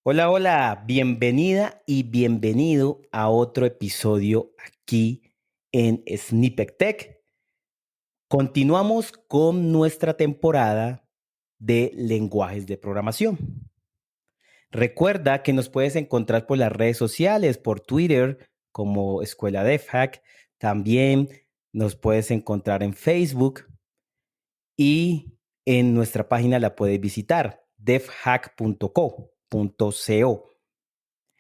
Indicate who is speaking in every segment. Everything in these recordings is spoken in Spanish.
Speaker 1: Hola, hola, bienvenida y bienvenido a otro episodio aquí en Snippet Tech. Continuamos con nuestra temporada de lenguajes de programación. Recuerda que nos puedes encontrar por las redes sociales, por Twitter como Escuela DevHack. También nos puedes encontrar en Facebook y en nuestra página la puedes visitar, devhack.co.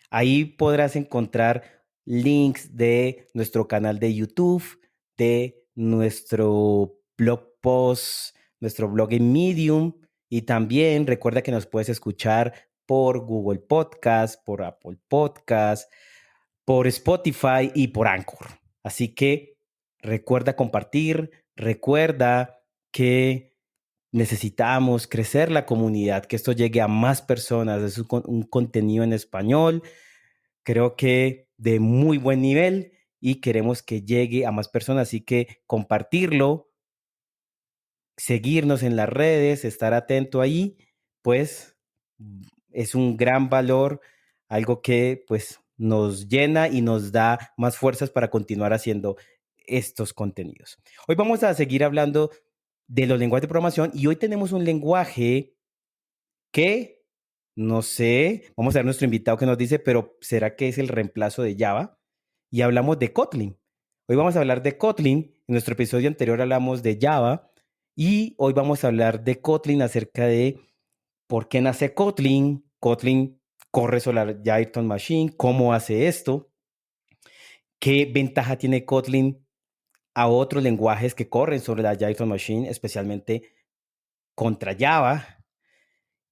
Speaker 1: Ahí podrás encontrar links de nuestro canal de YouTube, de nuestro blog post, nuestro blog en Medium y también recuerda que nos puedes escuchar por Google Podcast, por Apple Podcast, por Spotify y por Anchor. Así que recuerda compartir, recuerda que necesitamos crecer la comunidad, que esto llegue a más personas. Es un contenido en español, creo que de muy buen nivel y queremos que llegue a más personas. Así que compartirlo, seguirnos en las redes, estar atento ahí, pues es un gran valor, algo que pues nos llena y nos da más fuerzas para continuar haciendo estos contenidos. Hoy vamos a seguir hablando de los lenguajes de programación y hoy tenemos un lenguaje que no sé, vamos a ver nuestro invitado que nos dice, pero ¿será que es el reemplazo de Java? Y hablamos de Kotlin. Hoy vamos a hablar de Kotlin. En nuestro episodio anterior hablamos de Java y hoy vamos a hablar de Kotlin acerca de por qué nace Kotlin. Kotlin corre sobre la Jython Machine, cómo hace esto, qué ventaja tiene Kotlin a otros lenguajes que corren sobre la Jython Machine, especialmente contra Java.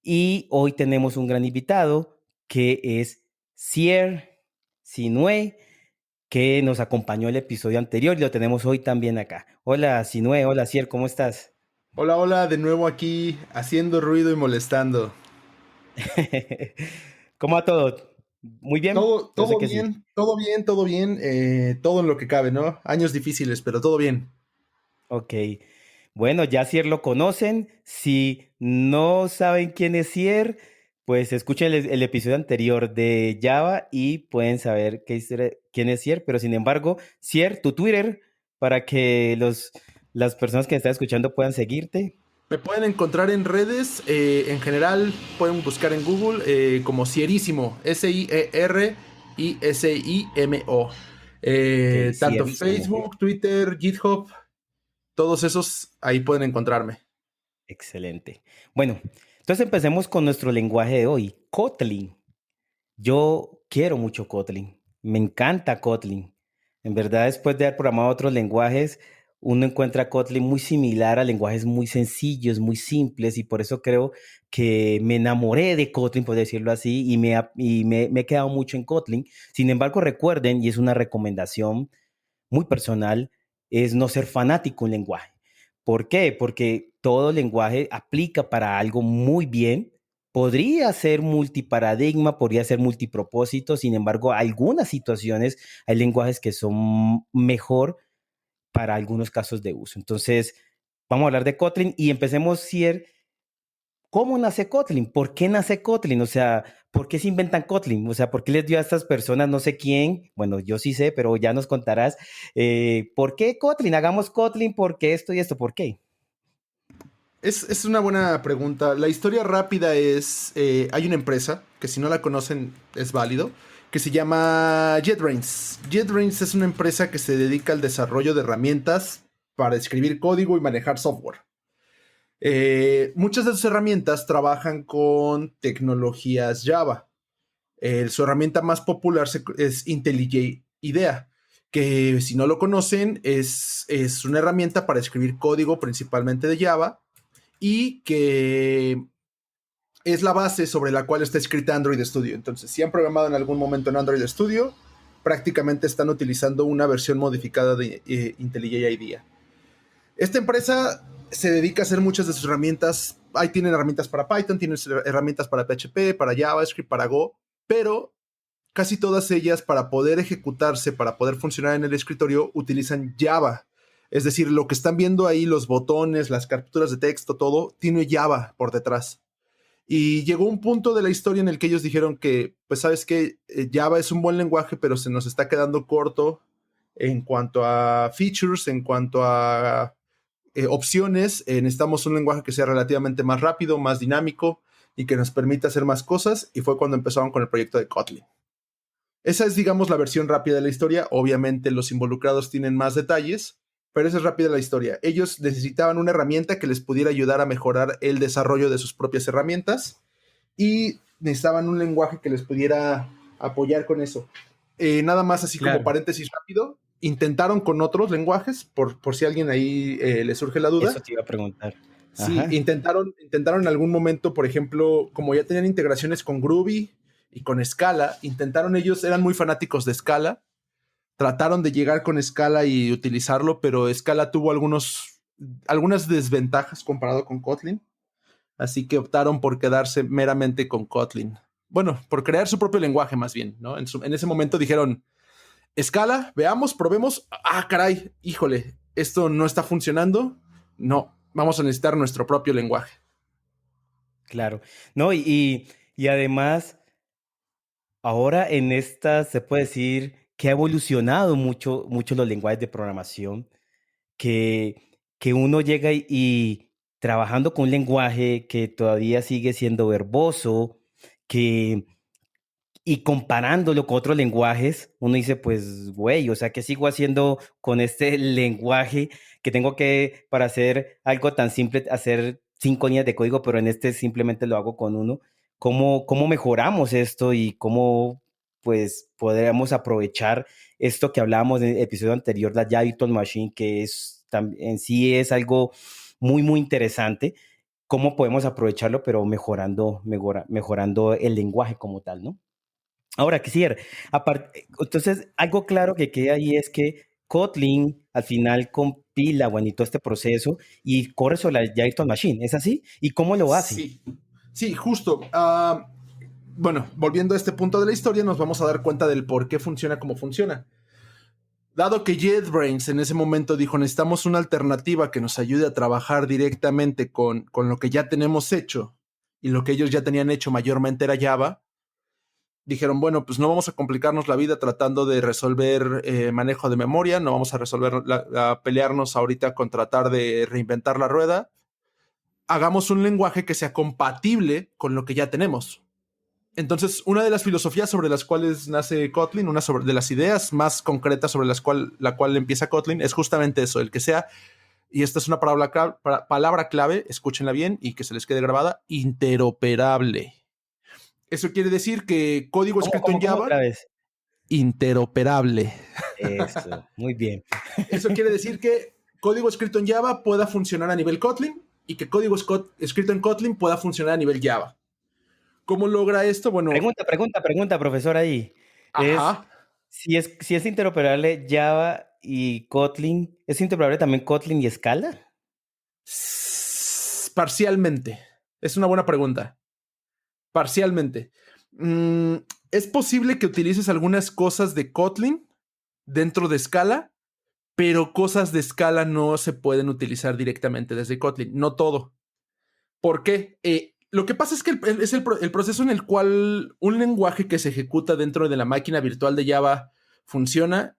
Speaker 1: Y hoy tenemos un gran invitado que es Sier Sinue, que nos acompañó el episodio anterior y lo tenemos hoy también acá. Hola Sinue, hola Sier, ¿cómo estás?
Speaker 2: Hola, hola, de nuevo aquí haciendo ruido y molestando.
Speaker 1: ¿Cómo va todo? Muy bien,
Speaker 2: Todo,
Speaker 1: yo sé
Speaker 2: todo
Speaker 1: que sí.
Speaker 2: bien, todo bien, todo bien, todo en lo que cabe, ¿no? Años difíciles, pero todo bien.
Speaker 1: Ok. Bueno, ya Sier lo conocen. Si no saben quién es Sier, pues escuchen el episodio anterior de Java y pueden saber quién es Sier. Pero sin embargo, Sier, tu Twitter, para que las personas que están escuchando puedan seguirte.
Speaker 2: Me pueden encontrar en redes, en general pueden buscar en Google como Sierísimo, Sierisimo.
Speaker 1: Ok,
Speaker 2: Tanto
Speaker 1: Sierísimo.
Speaker 2: Facebook, Twitter, GitHub, todos esos ahí pueden encontrarme.
Speaker 1: Excelente. Bueno, entonces empecemos con nuestro lenguaje de hoy, Kotlin. Yo quiero mucho Kotlin, me encanta Kotlin. En verdad, después de haber programado otros lenguajes, uno encuentra Kotlin muy similar a lenguajes muy sencillos, muy simples, y por eso creo que me enamoré de Kotlin, por decirlo así, me he quedado mucho en Kotlin. Sin embargo, recuerden, y es una recomendación muy personal, es no ser fanático de un lenguaje. ¿Por qué? Porque todo lenguaje aplica para algo muy bien. Podría ser multiparadigma, podría ser multipropósito, sin embargo, algunas situaciones hay lenguajes que son mejor para algunos casos de uso. Entonces, vamos a hablar de Kotlin y empecemos, Sier. ¿Cómo nace Kotlin? ¿Por qué nace Kotlin? O sea, ¿por qué se inventan Kotlin? O sea, ¿por qué les dio a estas personas, no sé quién? Bueno, yo sí sé, pero ya nos contarás. ¿Por qué Kotlin? Hagamos Kotlin porque esto y esto. ¿Por qué?
Speaker 2: Es una buena pregunta. La historia rápida es, hay una empresa, que si no la conocen es válido, que se llama JetBrains. JetBrains es una empresa que se dedica al desarrollo de herramientas para escribir código y manejar software. Muchas de sus herramientas trabajan con tecnologías Java. Su herramienta más popular es IntelliJ IDEA, que si no lo conocen es una herramienta para escribir código principalmente de Java y que es la base sobre la cual está escrita Android Studio. Entonces, si han programado en algún momento en Android Studio, prácticamente están utilizando una versión modificada de IntelliJ IDEA. Esta empresa se dedica a hacer muchas de sus herramientas. Ahí tienen herramientas para Python, tienen herramientas para PHP, para JavaScript, para Go, pero casi todas ellas para poder ejecutarse, para poder funcionar en el escritorio, utilizan Java. Es decir, lo que están viendo ahí, los botones, las capturas de texto, todo, tiene Java por detrás. Y llegó un punto de la historia en el que ellos dijeron que, pues sabes que Java es un buen lenguaje, pero se nos está quedando corto en cuanto a features, en cuanto a opciones. Necesitamos un lenguaje que sea relativamente más rápido, más dinámico y que nos permita hacer más cosas. Y fue cuando empezaron con el proyecto de Kotlin. Esa es, digamos, la versión rápida de la historia. Obviamente los involucrados tienen más detalles, pero esa es rápida la historia. Ellos necesitaban una herramienta que les pudiera ayudar a mejorar el desarrollo de sus propias herramientas y necesitaban un lenguaje que les pudiera apoyar con eso. Nada más así como
Speaker 1: Claro,
Speaker 2: paréntesis rápido, intentaron con otros lenguajes, por si a alguien ahí le surge la
Speaker 1: eso
Speaker 2: duda.
Speaker 1: te iba a preguntar.
Speaker 2: Sí,
Speaker 1: Ajá,
Speaker 2: intentaron en algún momento, por ejemplo, como ya tenían integraciones con Groovy y con Scala, intentaron ellos, eran muy fanáticos de Scala, trataron de llegar con Scala y utilizarlo, pero Scala tuvo algunas desventajas comparado con Kotlin, así que optaron por quedarse meramente con Kotlin. Bueno, por crear su propio lenguaje más bien, ¿no? En ese momento dijeron, Scala, veamos, probemos, ah, caray, híjole, esto no está funcionando, no, vamos a necesitar nuestro propio lenguaje.
Speaker 1: claro. No, y además, ahora en esta se puede decir que ha evolucionado mucho, mucho los lenguajes de programación, que uno llega y trabajando con un lenguaje que todavía sigue siendo verboso, que y comparándolo con otros lenguajes, uno dice, pues, güey, o sea, ¿qué sigo haciendo con este lenguaje que tengo que, para hacer algo tan simple, hacer 5 líneas de código, pero en este simplemente lo hago con uno? ¿Cómo mejoramos esto y cómo, pues, podríamos aprovechar esto que hablábamos en el episodio anterior, la Java Virtual Machine, que es, en sí es algo muy, muy interesante? ¿Cómo podemos aprovecharlo, pero mejorando el lenguaje como tal, ¿no? Ahora, quisiera, entonces, algo claro que queda ahí es que Kotlin al final compila, bueno, y todo este proceso y corre sobre la Virtual Machine, ¿es así? ¿Y cómo lo hace?
Speaker 2: Sí, sí, justo. Bueno, volviendo a este punto de la historia, nos vamos a dar cuenta del por qué funciona como funciona. Dado que JetBrains en ese momento dijo, necesitamos una alternativa que nos ayude a trabajar directamente con lo que ya tenemos hecho, y lo que ellos ya tenían hecho mayormente era Java, dijeron, bueno, pues no vamos a complicarnos la vida tratando de resolver manejo de memoria, no vamos a a pelearnos ahorita con tratar de reinventar la rueda, hagamos un lenguaje que sea compatible con lo que ya tenemos. Entonces, una de las filosofías sobre las cuales nace Kotlin, de las ideas más concretas sobre la cual empieza Kotlin, es justamente eso, el que sea, y esta es una palabra clave, escúchenla bien y que se les quede grabada, interoperable. Eso quiere decir que código
Speaker 1: ¿Cómo,
Speaker 2: escrito
Speaker 1: cómo,
Speaker 2: en
Speaker 1: cómo
Speaker 2: Java,
Speaker 1: otra vez?
Speaker 2: interoperable.
Speaker 1: Eso, muy bien.
Speaker 2: Eso quiere decir que código escrito en Java pueda funcionar a nivel Kotlin y que código escrito en Kotlin pueda funcionar a nivel Java. ¿Cómo logra esto? Bueno,
Speaker 1: Pregunta, profesor, ahí. Es,
Speaker 2: ajá,
Speaker 1: si es interoperable Java y Kotlin, ¿es interoperable también Kotlin y Scala?
Speaker 2: parcialmente. Es una buena pregunta. Parcialmente. Mm, es posible que utilices algunas cosas de Kotlin dentro de Scala, pero cosas de Scala no se pueden utilizar directamente desde Kotlin. No todo. ¿Por qué? Lo que pasa es que el proceso en el cual un lenguaje que se ejecuta dentro de la máquina virtual de Java funciona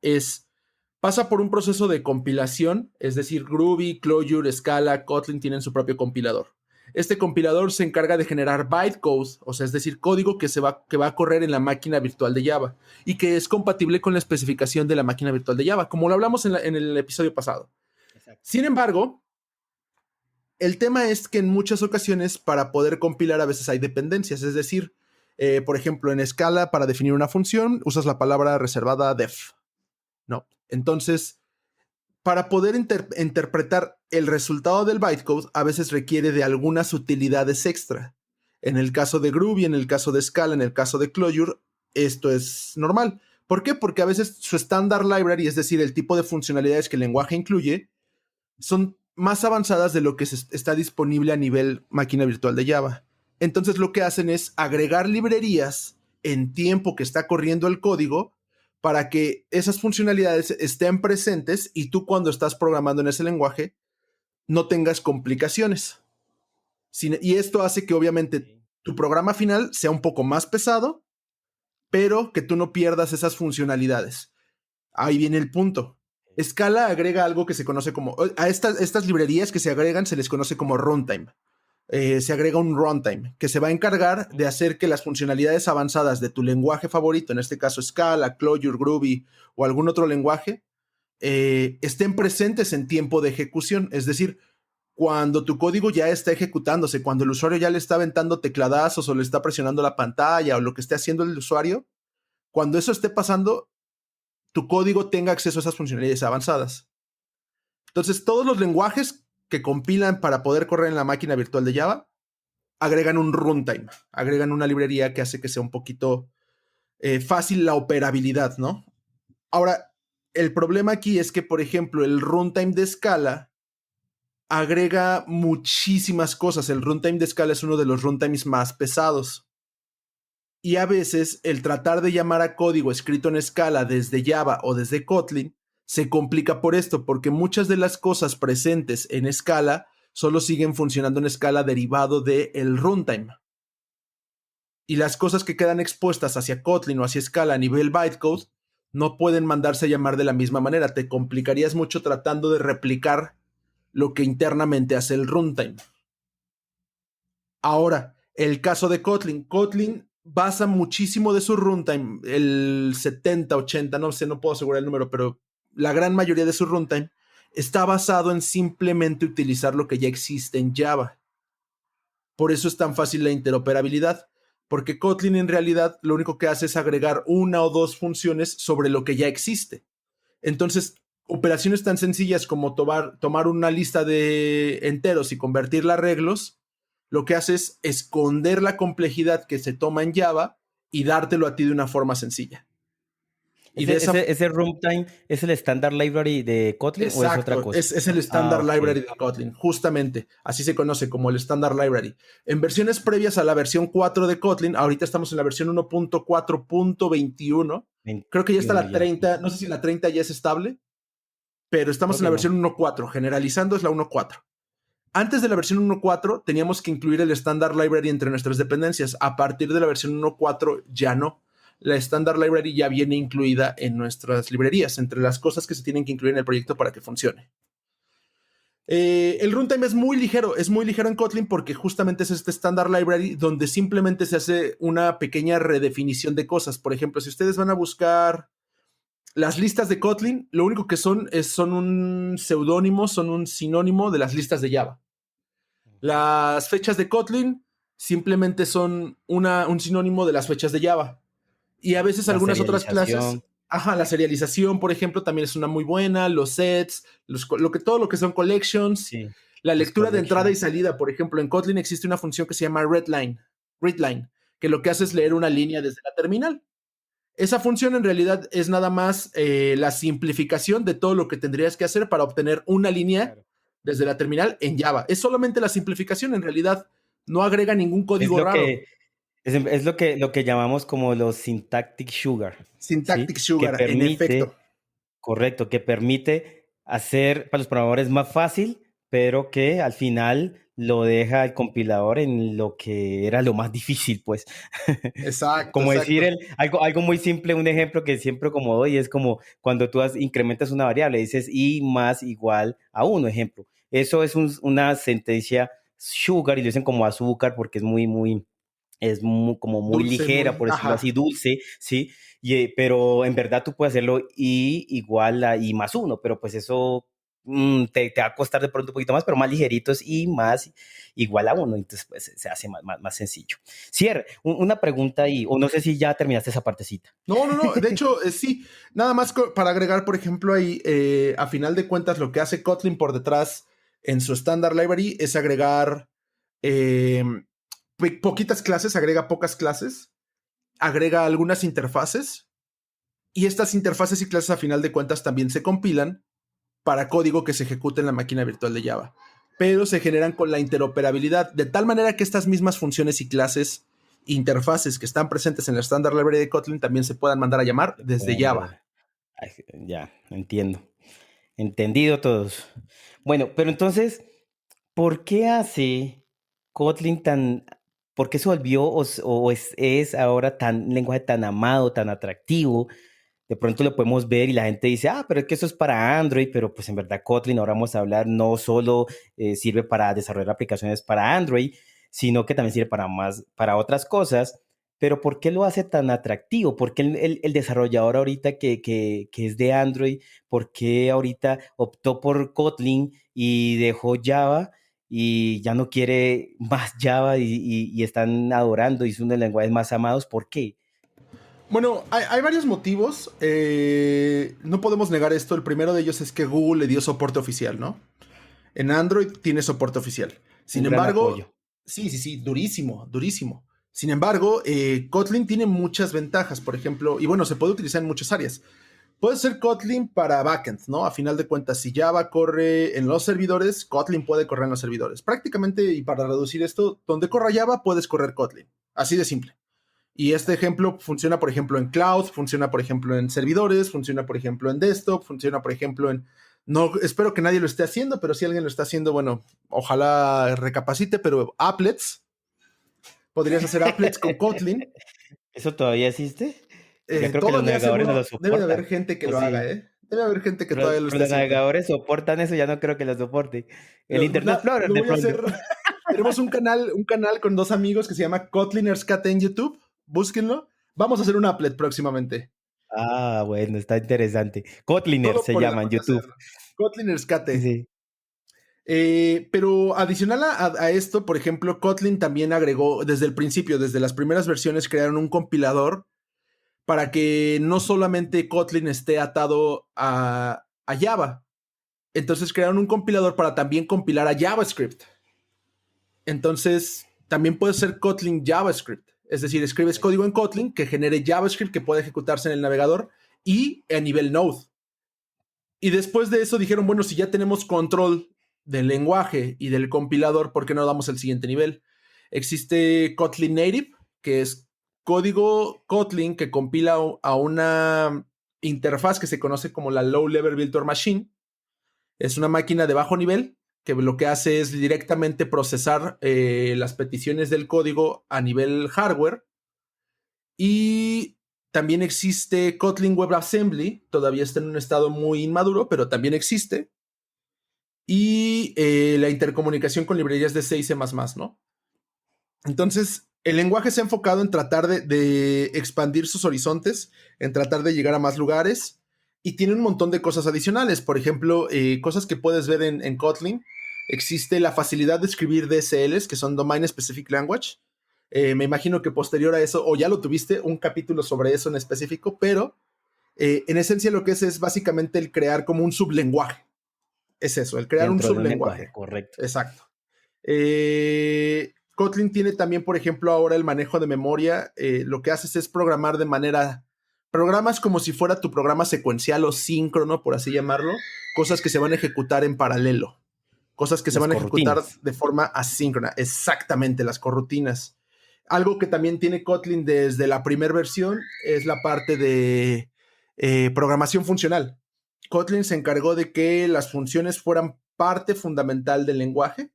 Speaker 2: pasa por un proceso de compilación, es decir, Groovy, Clojure, Scala, Kotlin tienen su propio compilador. Este compilador se encarga de generar bytecode, o sea, es decir, código que va a correr en la máquina virtual de Java y que es compatible con la especificación de la máquina virtual de Java, como lo hablamos en el episodio pasado.
Speaker 1: Exacto.
Speaker 2: Sin embargo, el tema es que en muchas ocasiones para poder compilar a veces hay dependencias, es decir, por ejemplo, en Scala para definir una función usas la palabra reservada def, ¿no? Entonces, para poder interpretar el resultado del bytecode a veces requiere de algunas utilidades extra. En el caso de Groovy, en el caso de Scala, en el caso de Clojure, esto es normal. ¿Por qué? Porque a veces su standard library, es decir, el tipo de funcionalidades que el lenguaje incluye, son más avanzadas de lo que está disponible a nivel máquina virtual de Java. Entonces lo que hacen es agregar librerías en tiempo que está corriendo el código para que esas funcionalidades estén presentes y tú cuando estás programando en ese lenguaje no tengas complicaciones. Y esto hace que obviamente
Speaker 1: Ok.
Speaker 2: tu programa final sea un poco más pesado, pero que tú no pierdas esas funcionalidades. Ahí viene el punto. Scala agrega algo que se conoce como, a estas librerías que se agregan se les conoce como runtime. Se agrega un runtime que se va a encargar de hacer que las funcionalidades avanzadas de tu lenguaje favorito, en este caso Scala, Clojure, Groovy o algún otro lenguaje, estén presentes en tiempo de ejecución. Es decir, cuando tu código ya está ejecutándose, cuando el usuario ya le está aventando tecladazos o le está presionando la pantalla o lo que esté haciendo el usuario, cuando eso esté pasando, tu código tenga acceso a esas funcionalidades avanzadas. Entonces, todos los lenguajes que compilan para poder correr en la máquina virtual de Java agregan un runtime, agregan una librería que hace que sea un poquito fácil la operabilidad, ¿no? Ahora, el problema aquí es que, por ejemplo, el runtime de Scala agrega muchísimas cosas. El runtime de Scala es uno de los runtimes más pesados. Y a veces el tratar de llamar a código escrito en Scala desde Java o desde Kotlin se complica por esto, porque muchas de las cosas presentes en Scala solo siguen funcionando en Scala derivado del runtime. Y las cosas que quedan expuestas hacia Kotlin o hacia Scala a nivel bytecode no pueden mandarse a llamar de la misma manera. Te complicarías mucho tratando de replicar lo que internamente hace el runtime. Ahora, el caso de Kotlin. Kotlin basa muchísimo de su runtime, el 70, 80, no sé, no puedo asegurar el número, pero la gran mayoría de su runtime está basado en simplemente utilizar lo que ya existe en Java. Por eso es tan fácil la interoperabilidad, porque Kotlin en realidad lo único que hace es agregar una o dos funciones sobre lo que ya existe. Entonces, operaciones tan sencillas como tomar una lista de enteros y convertirla a arreglos, lo que hace es esconder la complejidad que se toma en Java y dártelo a ti de una forma sencilla. Y de esa.
Speaker 1: ¿Ese runtime es el standard library de Kotlin o es otra
Speaker 2: Exacto,
Speaker 1: cosa?
Speaker 2: es el
Speaker 1: Ah,
Speaker 2: Standard
Speaker 1: ok.
Speaker 2: Library de Kotlin, justamente, así se conoce como el Standard Library. En versiones previas a la versión 4 de Kotlin, ahorita estamos en la versión 1.4.21, creo que ya está
Speaker 1: 21
Speaker 2: la
Speaker 1: ya.
Speaker 2: 30, no sé si la 30 ya es estable, pero estamos
Speaker 1: Creo
Speaker 2: en la
Speaker 1: que no.
Speaker 2: versión 1.4, generalizando es la 1.4. Antes de la versión 1.4 teníamos que incluir el Standard Library entre nuestras dependencias. A partir de la versión 1.4 ya no. La Standard Library ya viene incluida en nuestras librerías, entre las cosas que se tienen que incluir en el proyecto para que funcione. El runtime es muy ligero en Kotlin porque justamente es este Standard Library donde simplemente se hace una pequeña redefinición de cosas. Por ejemplo, si ustedes van a buscar las listas de Kotlin, lo único que son un seudónimo, son un sinónimo de las listas de Java. Las fechas de Kotlin simplemente son un sinónimo de las fechas de Java. Y a veces
Speaker 1: La
Speaker 2: algunas otras
Speaker 1: serialización.
Speaker 2: clases, la serialización, por ejemplo, también es una muy buena, los sets, todo lo que son collections,
Speaker 1: Sí.
Speaker 2: la
Speaker 1: Los
Speaker 2: lectura de entrada y
Speaker 1: collections.
Speaker 2: salida. Por ejemplo, en Kotlin existe una función que se llama readline, que lo que hace es leer una línea desde la terminal. Esa función en realidad es nada más la simplificación de todo lo que tendrías que hacer para obtener una línea
Speaker 1: Claro.
Speaker 2: desde la terminal en Java. Es solamente la simplificación, en realidad no agrega ningún
Speaker 1: Es
Speaker 2: código
Speaker 1: lo
Speaker 2: raro.
Speaker 1: que es lo que llamamos como los syntactic sugar, ¿sí?
Speaker 2: Syntactic
Speaker 1: Que
Speaker 2: Sugar, en efecto.
Speaker 1: permite, correcto, que permite hacer para los programadores más fácil, pero que al final lo deja el compilador en lo que era lo más difícil, pues.
Speaker 2: Exacto,
Speaker 1: Como decir
Speaker 2: exacto.
Speaker 1: algo muy simple, un ejemplo que siempre como doy es como cuando tú incrementas una variable, dices i más igual a uno, ejemplo. Eso es una sentencia sugar y lo dicen como azúcar porque como muy
Speaker 2: Dulce,
Speaker 1: ligera,
Speaker 2: muy.
Speaker 1: por decirlo así,
Speaker 2: Ajá.
Speaker 1: dulce, ¿sí? Pero en verdad tú puedes hacerlo i igual a i más uno, pero pues eso te va a costar de pronto un poquito más, pero más ligerito es i más igual a uno, entonces pues se hace más sencillo. Cierre, una pregunta ahí, o no sé si ya terminaste esa partecita.
Speaker 2: No, no, no. De hecho, sí. Nada más para agregar, por ejemplo, ahí, a final de cuentas, lo que hace Kotlin por detrás en su Standard Library es agregar eh, poquitas clases, agrega pocas clases, agrega algunas interfaces y estas interfaces y clases a final de cuentas también se compilan para código que se ejecute en la máquina virtual de Java, pero se generan con la interoperabilidad, de tal manera que estas mismas funciones y clases, interfaces que están presentes en la Standard Library de Kotlin también se puedan mandar a llamar
Speaker 1: Se
Speaker 2: desde
Speaker 1: pueden
Speaker 2: Java.
Speaker 1: ver. Ay, ya, entiendo. Entendido todos. Bueno, pero entonces, ¿por qué hace Kotlin tan por qué se volvió o es ahora un lenguaje tan amado, tan atractivo? De pronto lo podemos ver y la gente dice, ah, pero es que eso es para Android, pero pues en verdad Kotlin, ahora vamos a hablar, no solo sirve para desarrollar aplicaciones para Android, sino que también sirve para más, para otras cosas. Pero ¿por qué lo hace tan atractivo? ¿Por qué el desarrollador ahorita que es de Android, por qué ahorita optó por Kotlin y dejó Java y ya no quiere más Java y están adorando y es uno de los lenguajes más amados? ¿Por qué?
Speaker 2: Bueno, hay varios motivos. No podemos negar esto. El primero de ellos es que Google le dio soporte oficial, ¿no? En Android tiene soporte oficial.
Speaker 1: Un
Speaker 2: Sin
Speaker 1: gran
Speaker 2: embargo,
Speaker 1: apoyo.
Speaker 2: sí, durísimo, durísimo. Sin embargo, Kotlin tiene muchas ventajas, por ejemplo, y bueno, se puede utilizar en muchas áreas. Puede ser Kotlin para backend, ¿no? A final de cuentas, si Java corre en los servidores, Kotlin puede correr en los servidores. Prácticamente, y para reducir esto, donde corra Java, puedes correr Kotlin. Así de simple. Y este ejemplo funciona, por ejemplo, en cloud, funciona, por ejemplo, en servidores, funciona, por ejemplo, en desktop, funciona, por ejemplo, en... No, espero que nadie lo esté haciendo, pero si alguien lo está haciendo, bueno, ojalá recapacite, pero applets, podrías hacer applets con Kotlin.
Speaker 1: ¿Eso todavía existe? Porque creo que los
Speaker 2: Todavía
Speaker 1: navegadores no lo
Speaker 2: seguro debe de haber
Speaker 1: soportan.
Speaker 2: gente que
Speaker 1: ¿O
Speaker 2: lo haga,
Speaker 1: sí?
Speaker 2: ¿eh? Debe haber gente que
Speaker 1: Pero,
Speaker 2: todavía lo
Speaker 1: pero
Speaker 2: esté
Speaker 1: los
Speaker 2: haciendo.
Speaker 1: navegadores soportan eso, ya no creo que lo soporte. El Internet Explorer,
Speaker 2: Lo
Speaker 1: de
Speaker 2: voy a
Speaker 1: pronto.
Speaker 2: hacer. Tenemos un canal con dos amigos que se llama Kotliners Cat en YouTube. Búsquenlo. Vamos a hacer un applet próximamente.
Speaker 1: Ah, bueno, está interesante. Kotliner
Speaker 2: Todo
Speaker 1: se
Speaker 2: por el
Speaker 1: llama en
Speaker 2: amor de
Speaker 1: YouTube.
Speaker 2: hacerlo. Kotliners Cat.
Speaker 1: Sí, sí.
Speaker 2: Pero adicional a esto, por ejemplo, Kotlin también agregó desde el principio, desde las primeras versiones, crearon un compilador para que no solamente Kotlin esté atado a Java. Entonces crearon un compilador para también compilar a JavaScript. Entonces también puede ser Kotlin JavaScript. Es decir, escribes código en Kotlin que genere JavaScript que puede ejecutarse en el navegador y a nivel Node. Y después de eso dijeron, bueno, si ya tenemos control del lenguaje y del compilador, ¿por qué no damos el siguiente nivel? Existe Kotlin Native, que es código Kotlin que compila a una interfaz que se conoce como la Low Level Virtual Machine. Es una máquina de bajo nivel que lo que hace es directamente procesar las peticiones del código a nivel hardware. Y también existe Kotlin WebAssembly, todavía está en un estado muy inmaduro, pero también existe. Y la intercomunicación con librerías de C y C++, ¿no? Entonces, el lenguaje se ha enfocado en tratar de expandir sus horizontes, en tratar de llegar a más lugares, y tiene un montón de cosas adicionales. Por ejemplo, cosas que puedes ver en Kotlin. Existe la facilidad de escribir DSLs, que son Domain Specific Language. Me imagino que posterior a eso, o ya lo tuviste, un capítulo sobre eso en específico, pero en esencia lo que es básicamente el crear como un sublenguaje. Es eso, el crear un
Speaker 1: Dentro de un lenguaje,
Speaker 2: sublenguaje.
Speaker 1: correcto.
Speaker 2: Exacto. Kotlin tiene también, por ejemplo, ahora el manejo de memoria. Lo que haces es programar de manera... Programas como si fuera tu programa secuencial o síncrono, por así llamarlo. Cosas que se van a ejecutar en paralelo. Cosas que se
Speaker 1: Las
Speaker 2: van a ejecutar
Speaker 1: corrutinas.
Speaker 2: de forma asíncrona. Exactamente, las corrutinas. Algo que también tiene Kotlin desde la primera versión es la parte de programación funcional. Kotlin se encargó de que las funciones fueran parte fundamental del lenguaje,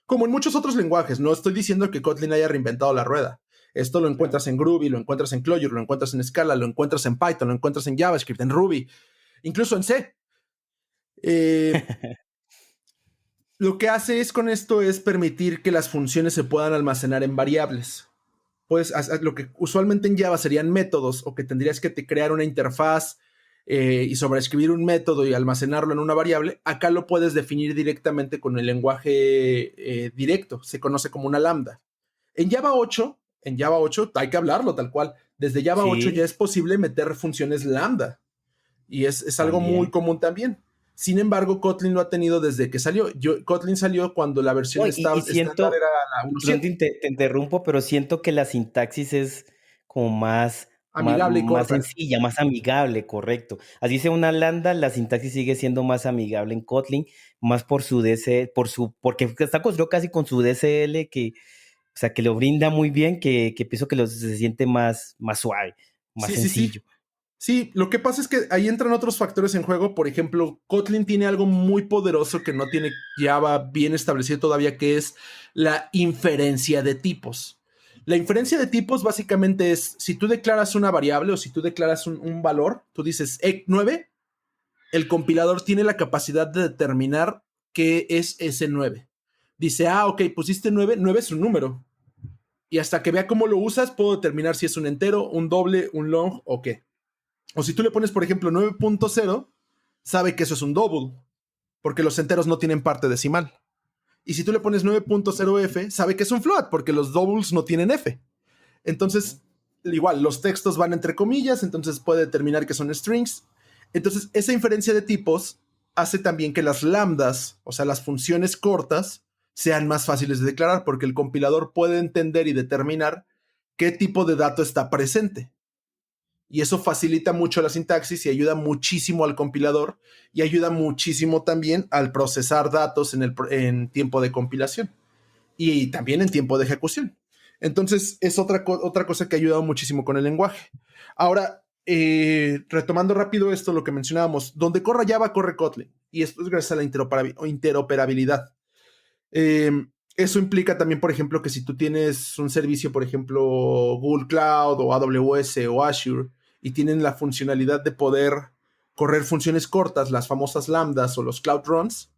Speaker 2: como en muchos otros lenguajes. No estoy diciendo que Kotlin haya reinventado la rueda. Esto lo encuentras en Groovy, lo encuentras en Clojure, lo encuentras en Scala, lo encuentras en Python, lo encuentras en JavaScript, en Ruby, incluso en C. Eh, lo que hace es con esto es permitir que las funciones se puedan almacenar en variables. Pues lo que usualmente en Java serían métodos o que tendrías que crear una interfaz y sobreescribir un método y almacenarlo en una variable, acá lo puedes definir directamente con el lenguaje directo, se conoce como una lambda. En Java 8 hay que hablarlo tal cual. Desde Java 8 ya
Speaker 1: Sí,
Speaker 2: es posible meter funciones lambda y es algo muy
Speaker 1: también.
Speaker 2: común también. Sin embargo, Kotlin lo ha tenido desde que salió. Kotlin salió cuando la versión
Speaker 1: No, y
Speaker 2: estándar era
Speaker 1: siento,
Speaker 2: la
Speaker 1: perdón,
Speaker 2: 1.7,
Speaker 1: te interrumpo, pero siento que la sintaxis es como
Speaker 2: amigable y
Speaker 1: más
Speaker 2: corta.
Speaker 1: sencilla, más amigable, correcto. Así sea una lambda, la sintaxis sigue siendo más amigable en Kotlin, más por su DC, porque está construido casi con su DCL o sea, que lo brinda muy bien, que pienso que se siente más suave, más
Speaker 2: Sí, sí, sí.
Speaker 1: sencillo.
Speaker 2: Sí, lo que pasa es que ahí entran otros factores en juego. Por ejemplo, Kotlin tiene algo muy poderoso que no tiene Java bien establecido todavía, que es la inferencia de tipos. La inferencia de tipos básicamente es, si tú declaras una variable o si tú declaras un valor, tú dices ec9, el compilador tiene la capacidad de determinar qué es ese 9. Dice, ok, pusiste 9, 9 es un número. Y hasta que vea cómo lo usas, puedo determinar si es un entero, un doble, un long o qué. O si tú le pones, por ejemplo, 9.0, sabe que eso es un double, porque los enteros no tienen parte decimal. Y si tú le pones 9.0f, sabe que es un float, porque los doubles no tienen f. Entonces, igual, los textos van entre comillas, entonces puede determinar que son strings. Entonces, esa inferencia de tipos hace también que las lambdas, o sea, las funciones cortas, sean más fáciles de declarar, porque el compilador puede entender y determinar qué tipo de dato está presente. Y eso facilita mucho la sintaxis y ayuda muchísimo al compilador y ayuda muchísimo también al procesar datos en tiempo de compilación y también en tiempo de ejecución. Entonces es otra cosa que ha ayudado muchísimo con el lenguaje. Ahora, retomando rápido esto, lo que mencionábamos, donde corra Java, corre Kotlin. Y esto es gracias a la interoperabilidad. Eso implica también, por ejemplo, que si tú tienes un servicio, por ejemplo, Google Cloud o AWS o Azure, y tienen la funcionalidad de poder correr funciones cortas, las famosas lambdas o los Cloud Runs,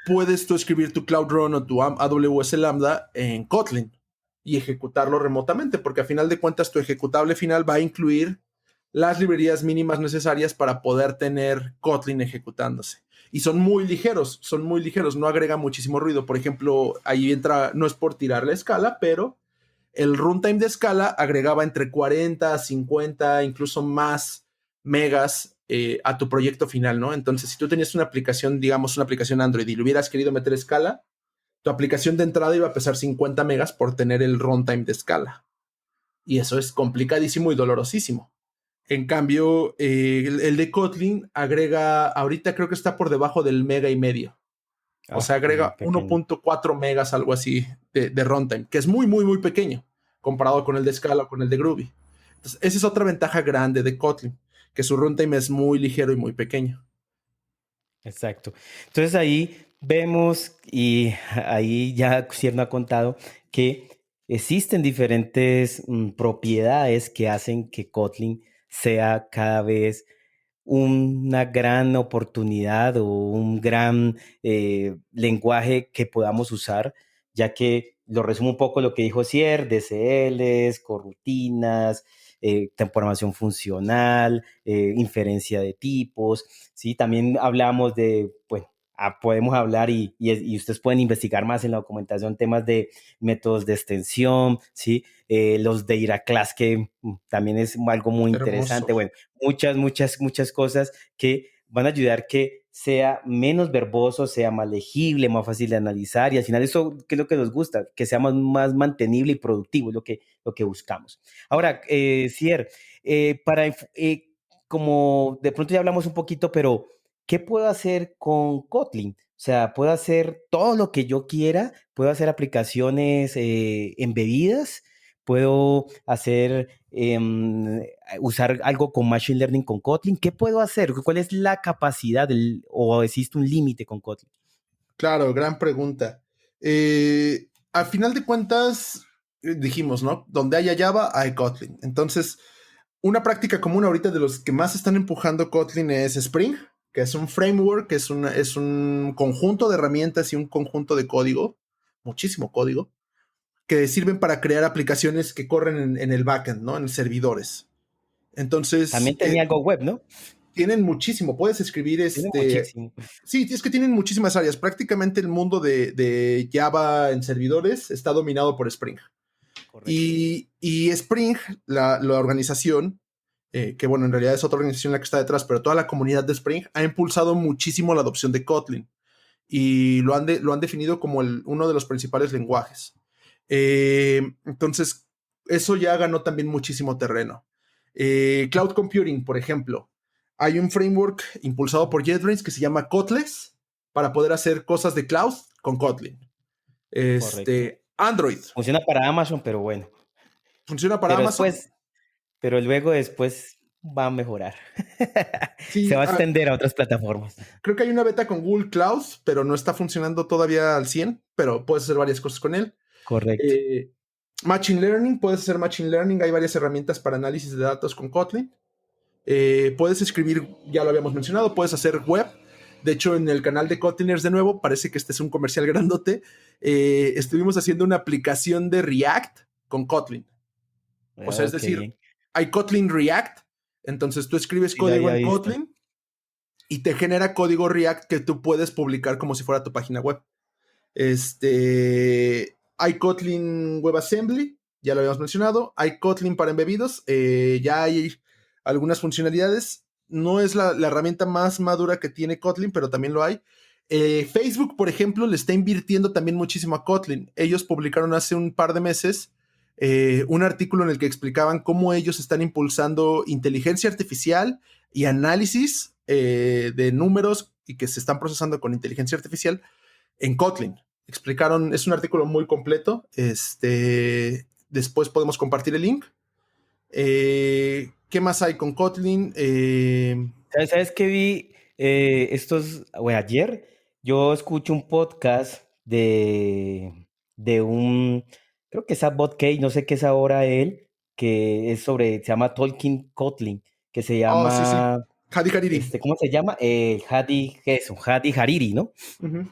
Speaker 2: puedes tú escribir tu Cloud Run o tu AWS Lambda en Kotlin y ejecutarlo remotamente, porque a final de cuentas tu ejecutable final va a incluir las librerías mínimas necesarias para poder tener Kotlin ejecutándose. Y son muy ligeros, no agrega muchísimo ruido. Por ejemplo, ahí entra, no es por tirar la escala, pero el runtime de Scala agregaba entre 40, 50, incluso más megas a tu proyecto final, ¿no? Entonces, si tú tenías una aplicación, digamos, una aplicación Android y le hubieras querido meter Scala, tu aplicación de entrada iba a pesar 50 megas por tener el runtime de Scala. Y eso es complicadísimo y dolorosísimo. En cambio, el de Kotlin agrega, ahorita creo que está por debajo del mega y medio. O sea,
Speaker 1: Muy
Speaker 2: agrega
Speaker 1: pequeño.
Speaker 2: 1.4 megas, algo así, de runtime, que es muy, muy, muy pequeño comparado con el de Scala o con el de Groovy. Entonces, esa es otra ventaja grande de Kotlin, que su runtime es muy ligero y muy pequeño.
Speaker 1: Exacto. Entonces ahí vemos y ahí ya Cierno ha contado que existen diferentes propiedades que hacen que Kotlin sea cada vez una gran oportunidad o un gran lenguaje que podamos usar, ya que lo resumo un poco lo que dijo Cier, DCLs, corrutinas, transformación funcional, inferencia de tipos, ¿sí? También hablamos de, pues, podemos hablar y ustedes pueden investigar más en la documentación temas de métodos de extensión, ¿sí? Los data class que también es algo muy
Speaker 2: Hermoso.
Speaker 1: interesante. Bueno, muchas cosas que van a ayudar que sea menos verboso, sea más legible, más fácil de analizar y al final eso, ¿qué es lo que nos gusta? Que sea más mantenible y productivo, es lo que buscamos. Ahora, Cier, como de pronto ya hablamos un poquito, pero ¿qué puedo hacer con Kotlin? O sea, puedo hacer todo lo que yo quiera, puedo hacer aplicaciones embebidas, puedo hacer, usar algo con Machine Learning con Kotlin. ¿Qué puedo hacer? ¿Cuál es la capacidad o existe un límite con Kotlin?
Speaker 2: Claro, gran pregunta. Al final de cuentas, dijimos, ¿no? Donde haya Java, hay Kotlin. Entonces, una práctica común ahorita de los que más están empujando Kotlin es Spring, que es un framework, que es un conjunto de herramientas y un conjunto de código, muchísimo código, que sirven para crear aplicaciones que corren en el backend, ¿no? En servidores. Entonces,
Speaker 1: También tenía algo web, ¿no?
Speaker 2: tienen muchísimo. Puedes escribir
Speaker 1: Tiene muchísimo.
Speaker 2: Sí, es que tienen muchísimas áreas. Prácticamente el mundo de Java en servidores está dominado por Spring.
Speaker 1: Correcto.
Speaker 2: Y Spring, la organización, que bueno, en realidad es otra organización la que está detrás, pero toda la comunidad de Spring ha impulsado muchísimo la adopción de Kotlin y lo han definido como uno de los principales lenguajes. Entonces, eso ya ganó también muchísimo terreno. Cloud Computing, por ejemplo, hay un framework impulsado por JetBrains que se llama Kotless para poder hacer cosas de cloud con Kotlin.
Speaker 1: Correcto.
Speaker 2: Android
Speaker 1: Funciona para Amazon, pero bueno.
Speaker 2: funciona para
Speaker 1: Pero
Speaker 2: Amazon.
Speaker 1: después, pero luego después va a mejorar. Se
Speaker 2: Sí,
Speaker 1: va a extender a otras plataformas.
Speaker 2: creo que hay una beta con Google Cloud, pero no está funcionando todavía al 100, pero puedes hacer varias cosas con él.
Speaker 1: Correcto.
Speaker 2: Eh, Machine Learning, puedes hacer Machine Learning, hay varias herramientas para análisis de datos con Kotlin. Puedes escribir, ya lo habíamos mencionado, puedes hacer web. De hecho, en el canal de Kotliners de nuevo, parece que este es un comercial grandote. Estuvimos haciendo una aplicación de React con Kotlin. O sea, es
Speaker 1: Ok.
Speaker 2: decir, hay Kotlin React, entonces tú escribes
Speaker 1: Sí, lo
Speaker 2: código
Speaker 1: había
Speaker 2: en
Speaker 1: visto.
Speaker 2: Kotlin y te genera código React que tú puedes publicar como si fuera tu página web. Hay Kotlin WebAssembly, ya lo habíamos mencionado. Hay Kotlin para embebidos, ya hay algunas funcionalidades. No es la herramienta más madura que tiene Kotlin, pero también lo hay. Facebook, por ejemplo, le está invirtiendo también muchísimo a Kotlin. Ellos publicaron hace un par de meses un artículo en el que explicaban cómo ellos están impulsando inteligencia artificial y análisis de números y que se están procesando con inteligencia artificial en Kotlin. Explicaron, es un artículo muy completo. Después podemos compartir el link. ¿Qué más hay con Kotlin?
Speaker 1: ¿Sabes qué vi bueno, ayer? Yo escucho un podcast de un, creo que es Abbot Cake, no sé qué es ahora él, que es sobre, se llama Talking Kotlin, que se
Speaker 2: Oh, sí, sí.
Speaker 1: llama,
Speaker 2: Hadi Hariri.
Speaker 1: ¿cómo se llama? Hadi Hariri, ¿no?
Speaker 2: Uh -huh.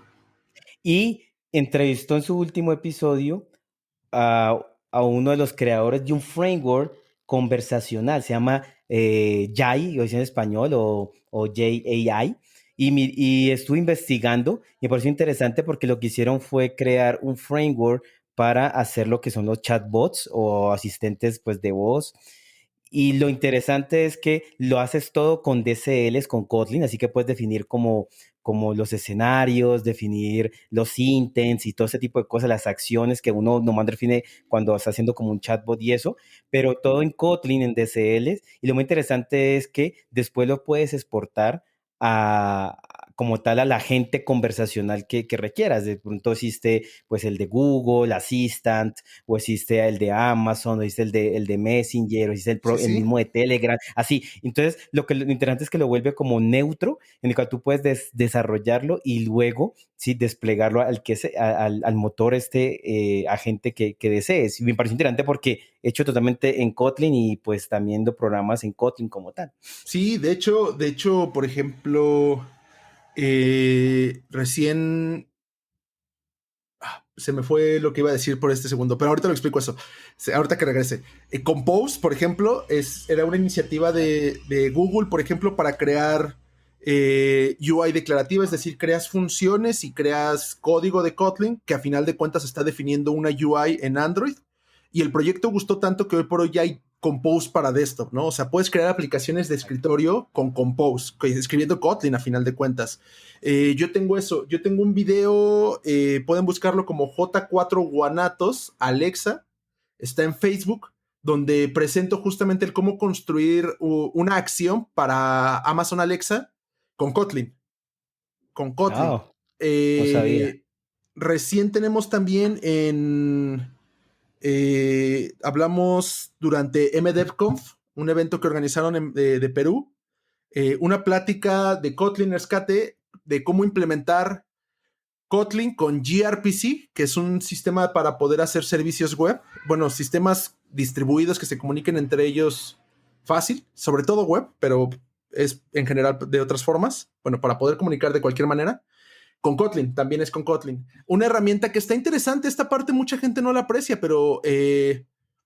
Speaker 1: Y entrevistó en su último episodio a uno de los creadores de un framework conversacional, se llama JAI, o es en español, o JAI, y estuve investigando y me pareció interesante porque lo que hicieron fue crear un framework para hacer lo que son los chatbots o asistentes pues, de voz. Y lo interesante es que lo haces todo con DCLs, con Kotlin, así que puedes definir como los escenarios, definir los intents y todo ese tipo de cosas, las acciones que uno nomás define cuando está haciendo como un chatbot y eso, pero todo en Kotlin, en DCLs. Y lo muy interesante es que después lo puedes exportar a, como tal a la agente conversacional que requieras. De pronto existe pues el de Google, Assistant, o existe el de Amazon, o existe el de Messenger, o existe
Speaker 2: Sí,
Speaker 1: el
Speaker 2: sí.
Speaker 1: mismo de Telegram, así. Entonces, lo interesante es que lo vuelve como neutro, en el cual tú puedes desarrollarlo y luego, sí, desplegarlo al motor agente que desees. Y me parece interesante porque hecho totalmente en Kotlin y pues también lo programas en Kotlin como tal.
Speaker 2: Sí, de hecho, por ejemplo, recién se me fue lo que iba a decir por este segundo, pero ahorita lo explico eso. Ahorita que regrese. Compose, por ejemplo, era una iniciativa de Google, por ejemplo, para crear UI declarativa, es decir, creas funciones y creas código de Kotlin que a final de cuentas está definiendo una UI en Android. Y el proyecto gustó tanto que hoy por hoy ya hay Compose para desktop, ¿no? O sea, puedes crear aplicaciones de escritorio con Compose, escribiendo Kotlin a final de cuentas. Yo tengo eso, yo tengo un video, pueden buscarlo como J4 Guanatos, Alexa, está en Facebook, donde presento justamente el cómo construir una acción para Amazon Alexa con Kotlin, con Kotlin.
Speaker 1: Ah, no sabía.
Speaker 2: Eh, Recién tenemos también hablamos durante MDevConf, un evento que organizaron de Perú, una plática de Kotlin Rescate de cómo implementar Kotlin con gRPC, que es un sistema para poder hacer servicios web, bueno, sistemas distribuidos que se comuniquen entre ellos fácil, sobre todo web, pero es en general de otras formas, bueno, para poder comunicar de cualquier manera. Con Kotlin, también es con Kotlin. Una herramienta que está interesante, esta parte mucha gente no la aprecia, pero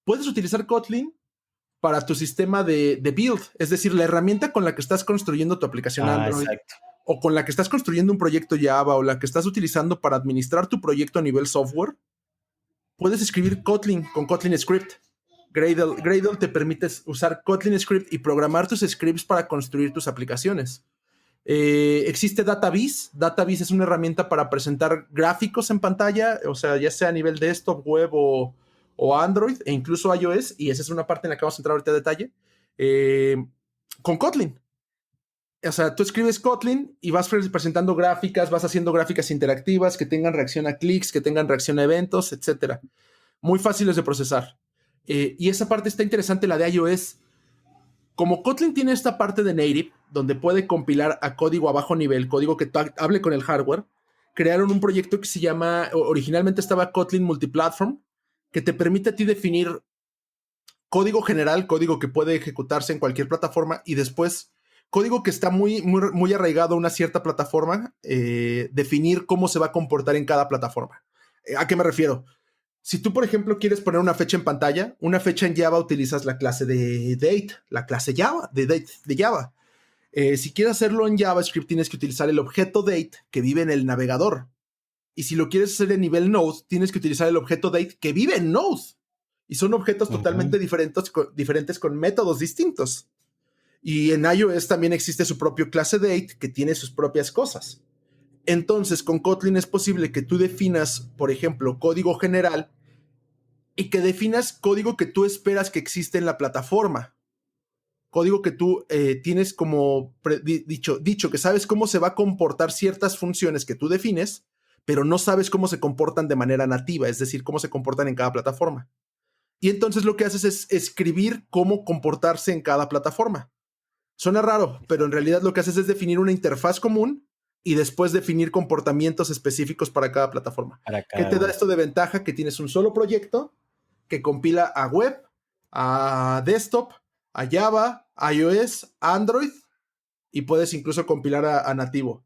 Speaker 2: puedes utilizar Kotlin para tu sistema de build, es decir, la herramienta con la que estás construyendo tu aplicación
Speaker 1: Ah,
Speaker 2: Android
Speaker 1: exacto.
Speaker 2: o con la que estás construyendo un proyecto Java o la que estás utilizando para administrar tu proyecto a nivel software, puedes escribir Kotlin con Kotlin Script. Gradle te permite usar Kotlin Script y programar tus scripts para construir tus aplicaciones. Existe DataVis. DataVis es una herramienta para presentar gráficos en pantalla, o sea, ya sea a nivel desktop, web o Android, e incluso iOS, y esa es una parte en la que vamos a entrar ahorita a detalle, con Kotlin. O sea, tú escribes Kotlin y vas presentando gráficas, vas haciendo gráficas interactivas que tengan reacción a clics, que tengan reacción a eventos, etcétera. Muy fáciles de procesar. Y esa parte está interesante, la de iOS. Como Kotlin tiene esta parte de native, donde puede compilar a código a bajo nivel, código que hable con el hardware, crearon un proyecto que se llama, originalmente estaba Kotlin Multiplatform, que te permite a ti definir código general, código que puede ejecutarse en cualquier plataforma y después código que está muy arraigado a una cierta plataforma, definir cómo se va a comportar en cada plataforma. ¿A qué me refiero? Si tú, por ejemplo, quieres poner una fecha en pantalla, una fecha en Java utilizas la clase de date, la clase Java, de date de Java. Si quieres hacerlo en JavaScript, tienes que utilizar el objeto date que vive en el navegador. Y si lo quieres hacer en nivel Node, tienes que utilizar el objeto date que vive en Node. Y son objetos totalmente diferentes con métodos distintos. Y en iOS también existe su propio clase date que tiene sus propias cosas. Entonces, con Kotlin es posible que tú definas, por ejemplo, código general y que definas código que tú esperas que existe en la plataforma. Código que tú tienes como dicho que sabes cómo se va a comportar ciertas funciones que tú defines, pero no sabes cómo se comportan de manera nativa, es decir, cómo se comportan en cada plataforma. Y entonces lo que haces es escribir cómo comportarse en cada plataforma. Suena raro, pero en realidad lo que haces es definir una interfaz común y después definir comportamientos específicos para cada plataforma.
Speaker 1: para
Speaker 2: ¿Qué
Speaker 1: cada
Speaker 2: te da
Speaker 1: uno.
Speaker 2: esto de ventaja? Que tienes un solo proyecto que compila a web, a desktop, a Java, a iOS, a Android y puedes incluso compilar a nativo.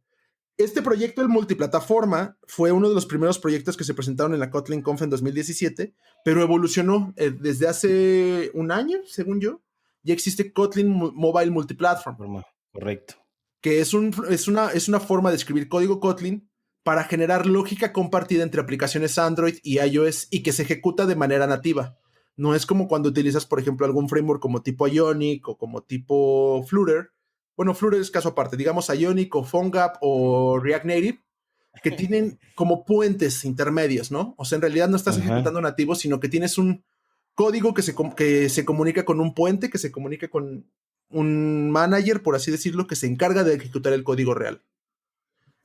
Speaker 2: Este proyecto, el multiplataforma, fue uno de los primeros proyectos que se presentaron en la Kotlin Conf en 2017, pero evolucionó desde hace un año, según yo. Ya existe Kotlin Mobile Multiplatform,
Speaker 1: Correcto.
Speaker 2: que es una forma de escribir código Kotlin para generar lógica compartida entre aplicaciones Android y iOS y que se ejecuta de manera nativa. No es como cuando utilizas, por ejemplo, algún framework como tipo Ionic o como tipo Flutter. Bueno, Flutter es caso aparte, digamos Ionic o PhoneGap o React Native, que tienen como puentes intermedios, ¿no? O sea, en realidad no estás
Speaker 1: Ajá.
Speaker 2: ejecutando nativo, sino que tienes un código que se comunica con un puente, que se comunica con un manager, por así decirlo, que se encarga de ejecutar el código real.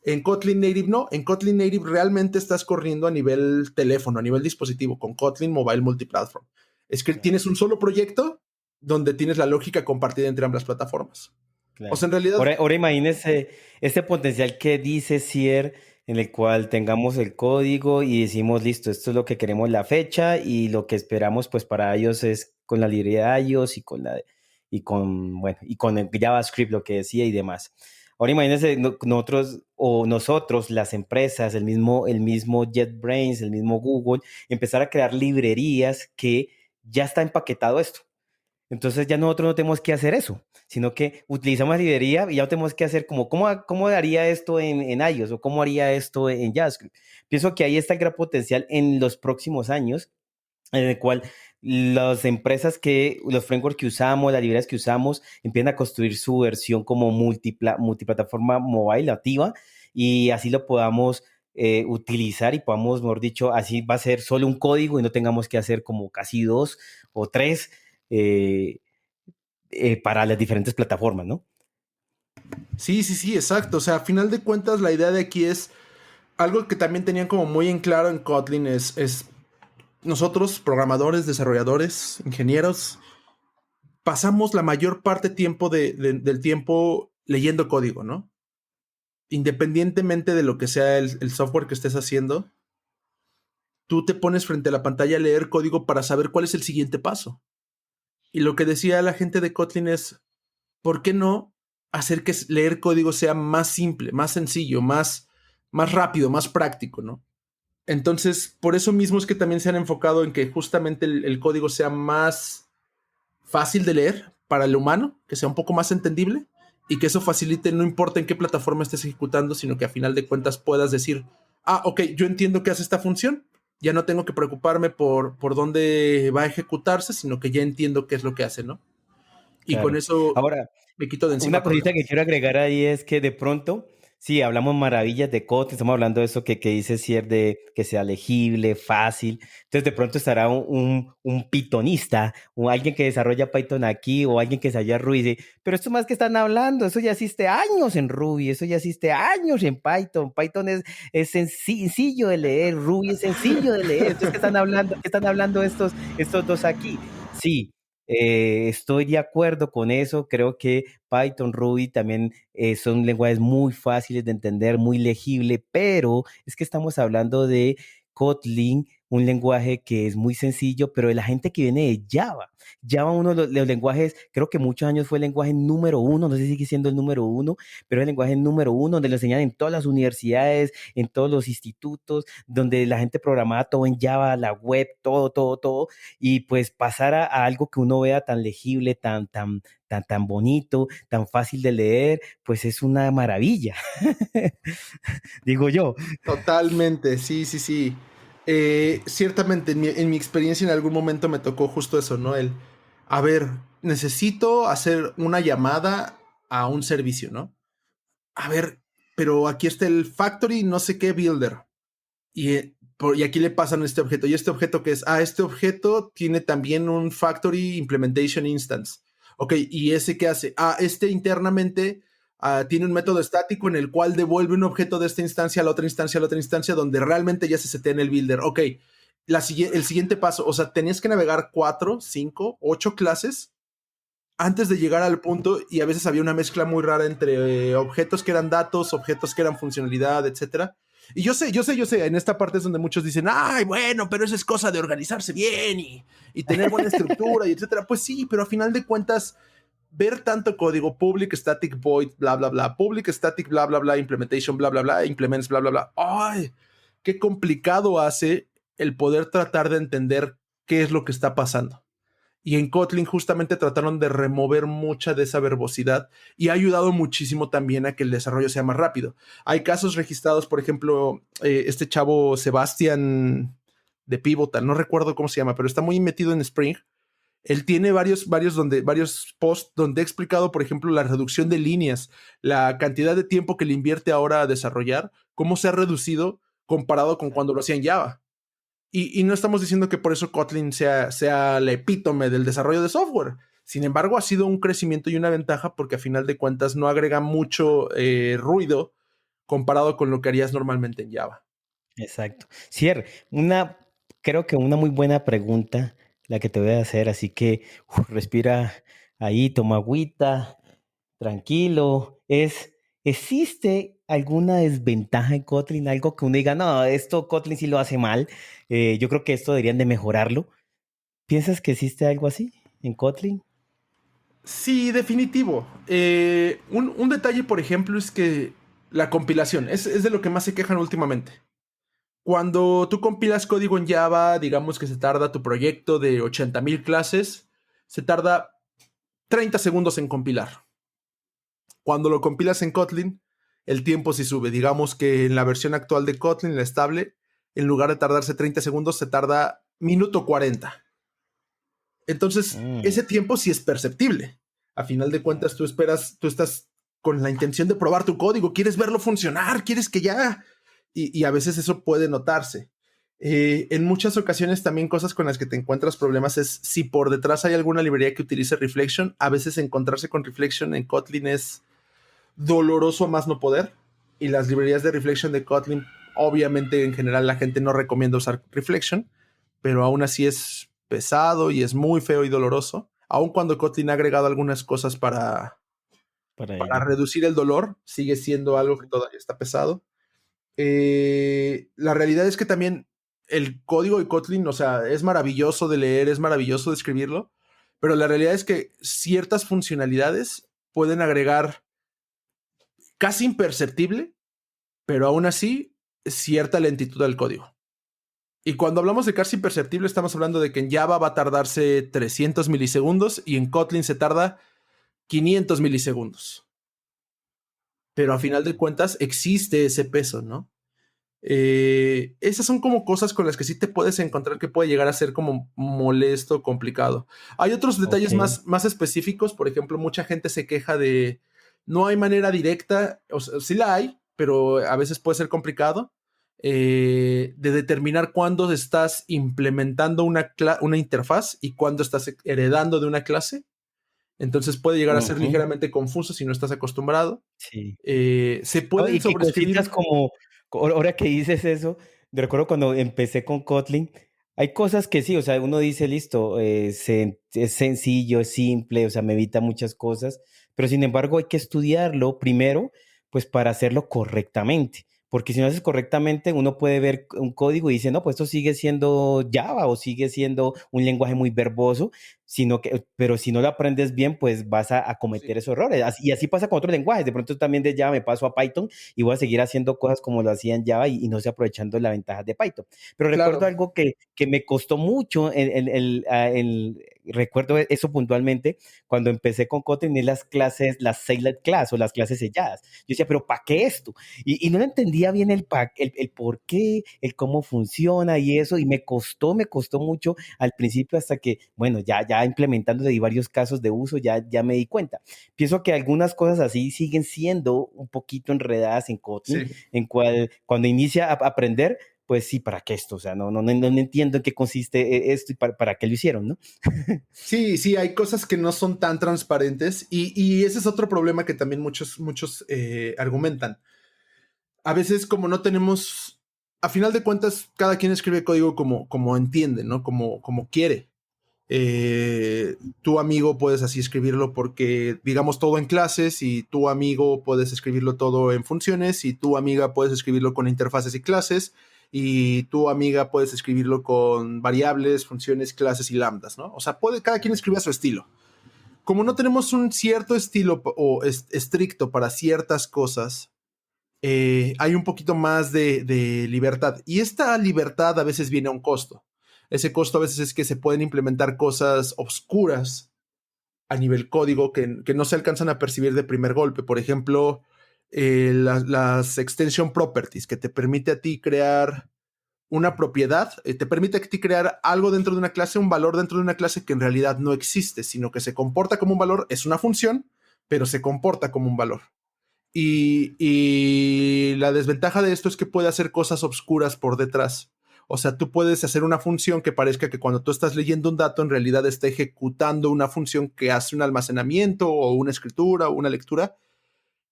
Speaker 2: En Kotlin Native no, en Kotlin Native realmente estás corriendo a nivel teléfono, a nivel dispositivo, con Kotlin Mobile Multiplatform. Es que
Speaker 1: Claro,
Speaker 2: tienes un solo proyecto donde tienes la lógica compartida entre ambas plataformas. O sea,
Speaker 1: claro.
Speaker 2: en realidad,
Speaker 1: Ahora imagínese este potencial que dice Cier, en el cual tengamos el código y decimos, listo, esto es lo que queremos la fecha y lo que esperamos pues para ellos es con la librería de iOS y con el JavaScript, lo que decía y demás. Ahora imagínense nosotros, las empresas, el mismo JetBrains, el mismo Google, empezar a crear librerías que ya está empaquetado esto. Entonces ya nosotros no tenemos que hacer eso, sino que utilizamos la librería y ya no tenemos que hacer como, ¿cómo haría esto en iOS o cómo haría esto en JavaScript? Pienso que ahí está el gran potencial en los próximos años, en el cual los frameworks que usamos, las librerías que usamos, empiezan a construir su versión como multiplataforma mobile nativa y así lo podamos utilizar y podamos, mejor dicho, así va a ser solo un código y no tengamos que hacer como casi dos o tres eh, para las diferentes plataformas, ¿no?
Speaker 2: sí, sí, sí, exacto. O sea, a final de cuentas, la idea de aquí es algo que también tenían como muy en claro en Kotlin es nosotros, programadores, desarrolladores, ingenieros, pasamos la mayor parte tiempo del tiempo leyendo código, ¿no? Independientemente de lo que sea el software que estés haciendo, tú te pones frente a la pantalla a leer código para saber cuál es el siguiente paso. Y lo que decía la gente de Kotlin es, ¿por qué no hacer que leer código sea más simple, más sencillo, más rápido, más práctico, ¿no? Entonces, por eso mismo es que también se han enfocado en que justamente el código sea más fácil de leer para el humano, que sea un poco más entendible y que eso facilite, no importa en qué plataforma estés ejecutando, sino que a final de cuentas puedas decir, ah, ok, yo entiendo que hace esta función, ya no tengo que preocuparme por dónde va a ejecutarse, sino que ya entiendo qué es lo que hace, ¿no? Y con
Speaker 1: Claro.
Speaker 2: eso
Speaker 1: Ahora,
Speaker 2: me quito de
Speaker 1: una
Speaker 2: encima
Speaker 1: cosita que
Speaker 2: problemas.
Speaker 1: quiero agregar ahí es que de pronto, sí, hablamos maravillas de Kotlin, estamos hablando de eso que dice Cier de que sea legible, fácil. Entonces, de pronto estará un pitonista, o alguien que desarrolla Python aquí, o alguien que desarrolla Ruby, dice, pero esto más que están hablando, eso ya existe años en Ruby, eso ya existe años en Python. Python es sencillo de leer, Ruby es sencillo de leer. Entonces, ¿qué están hablando estos dos aquí? Sí. Estoy de acuerdo con eso. Creo que Python, Ruby también son lenguajes muy fáciles de entender, muy legible, pero es que estamos hablando de Kotlin un lenguaje que es muy sencillo, pero de la gente que viene de Java. Java, uno de los lenguajes, creo que muchos años fue el lenguaje número uno, no sé si sigue siendo el número uno, pero es el lenguaje número uno, donde lo enseñan en todas las universidades, en todos los institutos, donde la gente programaba todo en Java, la web, todo, todo, todo, y pues pasar a algo que uno vea tan legible, tan bonito, tan fácil de leer, pues es una maravilla, digo yo.
Speaker 2: Totalmente, sí, sí, sí. Ciertamente, en mi experiencia en algún momento me tocó justo eso, ¿no? A ver, necesito hacer una llamada a un servicio, ¿no? A ver, pero aquí está el factory, no sé qué builder. Y aquí le pasan este objeto. ¿Y este objeto qué es? Ah, este objeto tiene también un factory implementation instance. Ok, ¿y ese qué hace? Ah, este internamente tiene un método estático en el cual devuelve un objeto de esta instancia a la otra instancia, a la otra instancia, donde realmente ya se setea en el builder. Ok, el siguiente paso, o sea, tenías que navegar 4, 5, 8 clases antes de llegar al punto, y a veces había una mezcla muy rara entre objetos que eran datos, objetos que eran funcionalidad, etcétera. Y yo sé, en esta parte es donde muchos dicen, ay, bueno, pero eso es cosa de organizarse bien y tener buena estructura y etcétera. Pues sí, pero a final de cuentas, ver tanto código, public static void, bla, bla, bla, public static, bla, bla, bla, implementation, bla, bla, bla, implements, bla, bla, bla. Ay, qué complicado hace el poder tratar de entender qué es lo que está pasando. Y en Kotlin justamente trataron de remover mucha de esa verbosidad y ha ayudado muchísimo también a que el desarrollo sea más rápido. Hay casos registrados, por ejemplo, este chavo Sebastián de Pivotal, no recuerdo cómo se llama, pero está muy metido en Spring. Él tiene varios posts donde ha explicado, por ejemplo, la reducción de líneas, la cantidad de tiempo que le invierte ahora a desarrollar, cómo se ha reducido comparado con cuando lo hacía en Java. Y no estamos diciendo que por eso Kotlin sea la epítome del desarrollo de software. Sin embargo, ha sido un crecimiento y una ventaja porque a final de cuentas no agrega mucho ruido comparado con lo que harías normalmente en Java.
Speaker 1: Exacto. Creo que una muy buena pregunta la que te voy a hacer, así que respira ahí, toma agüita, tranquilo. ¿Existe alguna desventaja en Kotlin? Algo que uno diga, no, esto Kotlin sí lo hace mal. Yo creo que esto deberían de mejorarlo. ¿Piensas que existe algo así en Kotlin?
Speaker 2: Sí, definitivo. Un detalle, por ejemplo, es que la compilación es de lo que más se quejan últimamente. Cuando tú compilas código en Java, digamos que se tarda tu proyecto de 80,000 clases, se tarda 30 segundos en compilar. Cuando lo compilas en Kotlin, el tiempo sí sube. Digamos que en la versión actual de Kotlin, la estable, en lugar de tardarse 30 segundos, se tarda minuto 40. Entonces,
Speaker 1: Mm,
Speaker 2: ese tiempo sí es perceptible. A final de cuentas, tú estás con la intención de probar tu código, quieres verlo funcionar, quieres que ya... Y a veces eso puede notarse. En muchas ocasiones también cosas con las que te encuentras problemas es si por detrás hay alguna librería que utilice Reflection. A veces encontrarse con Reflection en Kotlin es doloroso a más no poder. Y las librerías de Reflection de Kotlin, obviamente en general la gente no recomienda usar Reflection, pero aún así es pesado y es muy feo y doloroso. Aun cuando Kotlin ha agregado algunas cosas
Speaker 1: para
Speaker 2: para
Speaker 1: ello.
Speaker 2: reducir el dolor, sigue siendo algo que todavía está pesado. La realidad es que también el código de Kotlin, o sea, es maravilloso de leer, es maravilloso de escribirlo, pero la realidad es que ciertas funcionalidades pueden agregar casi imperceptible, pero aún así cierta lentitud al código. Y cuando hablamos de casi imperceptible, estamos hablando de que en Java va a tardarse 300 milisegundos y en Kotlin se tarda 500 milisegundos. Pero a final de cuentas existe ese peso, ¿no? Esas son como cosas con las que sí te puedes encontrar que puede llegar a ser como molesto, complicado. Hay otros
Speaker 1: Ok.
Speaker 2: detalles más específicos, por ejemplo, mucha gente se queja de no hay manera directa, o sea, sí la hay, pero a veces puede ser complicado, de determinar cuándo estás implementando una interfaz y cuándo estás heredando de una clase. Entonces puede llegar a ser
Speaker 1: Ujú,
Speaker 2: ligeramente confuso si no estás acostumbrado.
Speaker 1: sí.
Speaker 2: Se
Speaker 1: No,
Speaker 2: pueden
Speaker 1: y que cositas
Speaker 2: sobreescribir.
Speaker 1: como, ahora que dices eso, me recuerdo cuando empecé con Kotlin, hay cosas que sí, o sea, uno dice, listo, es sencillo, es simple, o sea, me evita muchas cosas, pero sin embargo hay que estudiarlo primero, pues para hacerlo correctamente, porque si no haces correctamente, uno puede ver un código y dice, no, pues esto sigue siendo Java o sigue siendo un lenguaje muy verboso, pero si no lo aprendes bien, pues vas a cometer
Speaker 2: Sí,
Speaker 1: esos errores. Y así pasa con otros lenguajes. De pronto también de Java me paso a Python y voy a seguir haciendo cosas como lo hacía en Java y no estoy aprovechando las ventajas de Python. Pero recuerdo
Speaker 2: claro.
Speaker 1: algo que me costó mucho, recuerdo eso puntualmente, cuando empecé con Kotlin, las clases, las Silent Class o las clases selladas. Yo decía, pero ¿para qué esto? Y no entendía bien el por qué, el cómo funciona y eso, y me costó mucho al principio hasta que, bueno, ya implementándolo y varios casos de uso, ya me di cuenta. Pienso que algunas cosas así siguen siendo un poquito enredadas en Kotlin,
Speaker 2: Sí.
Speaker 1: en cual cuando inicia a aprender, pues sí, ¿para qué esto? O sea, no entiendo en qué consiste esto y para qué lo hicieron, ¿no?
Speaker 2: Sí, sí, hay cosas que no son tan transparentes y ese es otro problema que también muchos argumentan. A veces como no tenemos, a final de cuentas, cada quien escribe código como entiende, ¿no? Como quiere. Tu amigo puedes así escribirlo porque digamos todo en clases y tu amigo puedes escribirlo todo en funciones y tu amiga puedes escribirlo con interfaces y clases y tu amiga puedes escribirlo con variables, funciones, clases y lambdas, ¿no? O sea, cada quien escribe a su estilo. Como no tenemos un cierto estilo estricto para ciertas cosas, hay un poquito más de libertad. Y esta libertad a veces viene a un costo. Ese costo a veces es que se pueden implementar cosas obscuras a nivel código que no se alcanzan a percibir de primer golpe. Por ejemplo, las extension properties, que te permite a ti crear una propiedad, te permite a ti crear algo dentro de una clase, un valor dentro de una clase que en realidad no existe, sino que se comporta como un valor, es una función, pero se comporta como un valor. Y la desventaja de esto es que puede hacer cosas obscuras por detrás. O sea, tú puedes hacer una función que parezca que cuando tú estás leyendo un dato, en realidad está ejecutando una función que hace un almacenamiento o una escritura o una lectura,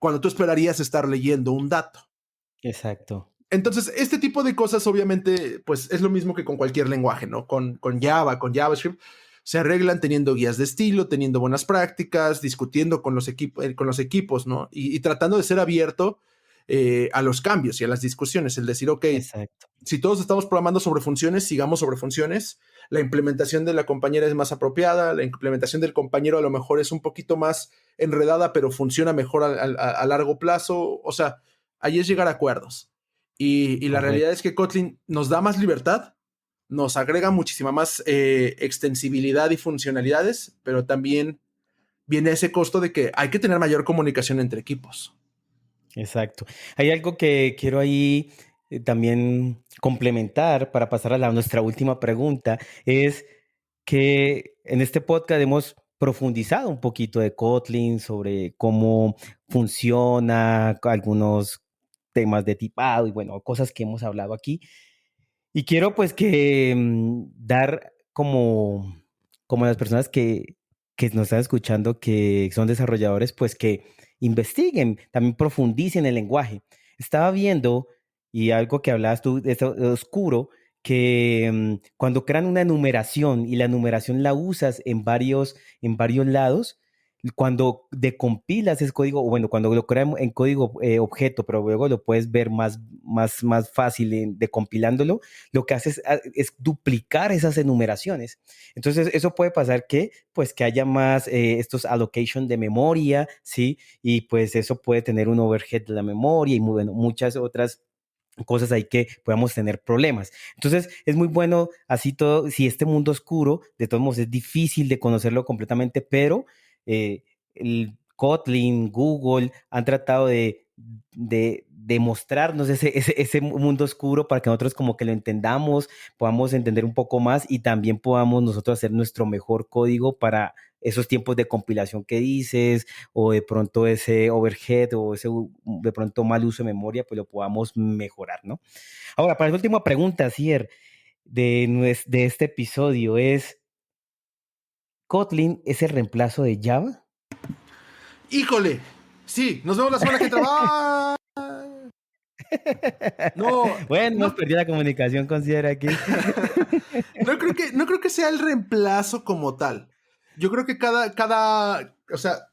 Speaker 2: cuando tú esperarías estar leyendo un dato.
Speaker 1: Exacto.
Speaker 2: Entonces, este tipo de cosas, obviamente, pues es lo mismo que con cualquier lenguaje, ¿no? Con Java, con JavaScript, se arreglan teniendo guías de estilo, teniendo buenas prácticas, discutiendo con los equipos, ¿no? Y tratando de ser abierto a los cambios y a las discusiones. El decir, ok,
Speaker 1: Exacto.
Speaker 2: si todos estamos programando sobre funciones, sigamos sobre funciones. La implementación de la compañera es más apropiada, la implementación del compañero a lo mejor es un poquito más enredada, pero funciona mejor a largo plazo. O sea, ahí es llegar a acuerdos. Y la realidad es
Speaker 1: Correcto.
Speaker 2: que Kotlin nos da más libertad, nos agrega muchísima más extensibilidad y funcionalidades, pero también viene ese costo de que hay que tener mayor comunicación entre equipos.
Speaker 1: Exacto. Hay algo que quiero ahí también complementar para pasar a nuestra última pregunta, es que en este podcast hemos profundizado un poquito de Kotlin sobre cómo funciona, algunos temas de tipado y bueno, cosas que hemos hablado aquí. Y quiero pues que dar como las personas que nos están escuchando, que son desarrolladores, pues que investiguen, también profundicen el lenguaje. Estaba viendo, y algo que hablabas tú, de esto de oscuro, que cuando crean una enumeración y la enumeración la usas en varios lados, cuando decompilas ese código, o bueno, cuando lo crean en código objeto, pero luego lo puedes ver más fácil decompilándolo, lo que hace es duplicar esas enumeraciones. Entonces, eso puede pasar que, pues, que haya más estos allocation de memoria, ¿sí? Y pues eso puede tener un overhead de la memoria y bueno, muchas otras cosas ahí que podamos tener problemas. Entonces, es muy bueno así todo, si este mundo oscuro, de todos modos, es difícil de conocerlo completamente, pero el Kotlin, Google han tratado de mostrarnos ese mundo oscuro para que nosotros como que lo entendamos, podamos entender un poco más y también podamos nosotros hacer nuestro mejor código para esos tiempos de compilación que dices, o de pronto ese overhead o ese de pronto mal uso de memoria, pues lo podamos mejorar, ¿no? Ahora, para la última pregunta, Cier, de este episodio es, ¿Kotlin es el reemplazo de Java?
Speaker 2: ¡Híjole! Sí, nos vemos la semana que entra. ¡Bye! No,
Speaker 1: Bueno, hemos
Speaker 2: no,
Speaker 1: perdido la comunicación con Cier aquí.
Speaker 2: no creo que sea el reemplazo como tal. Yo creo que o sea,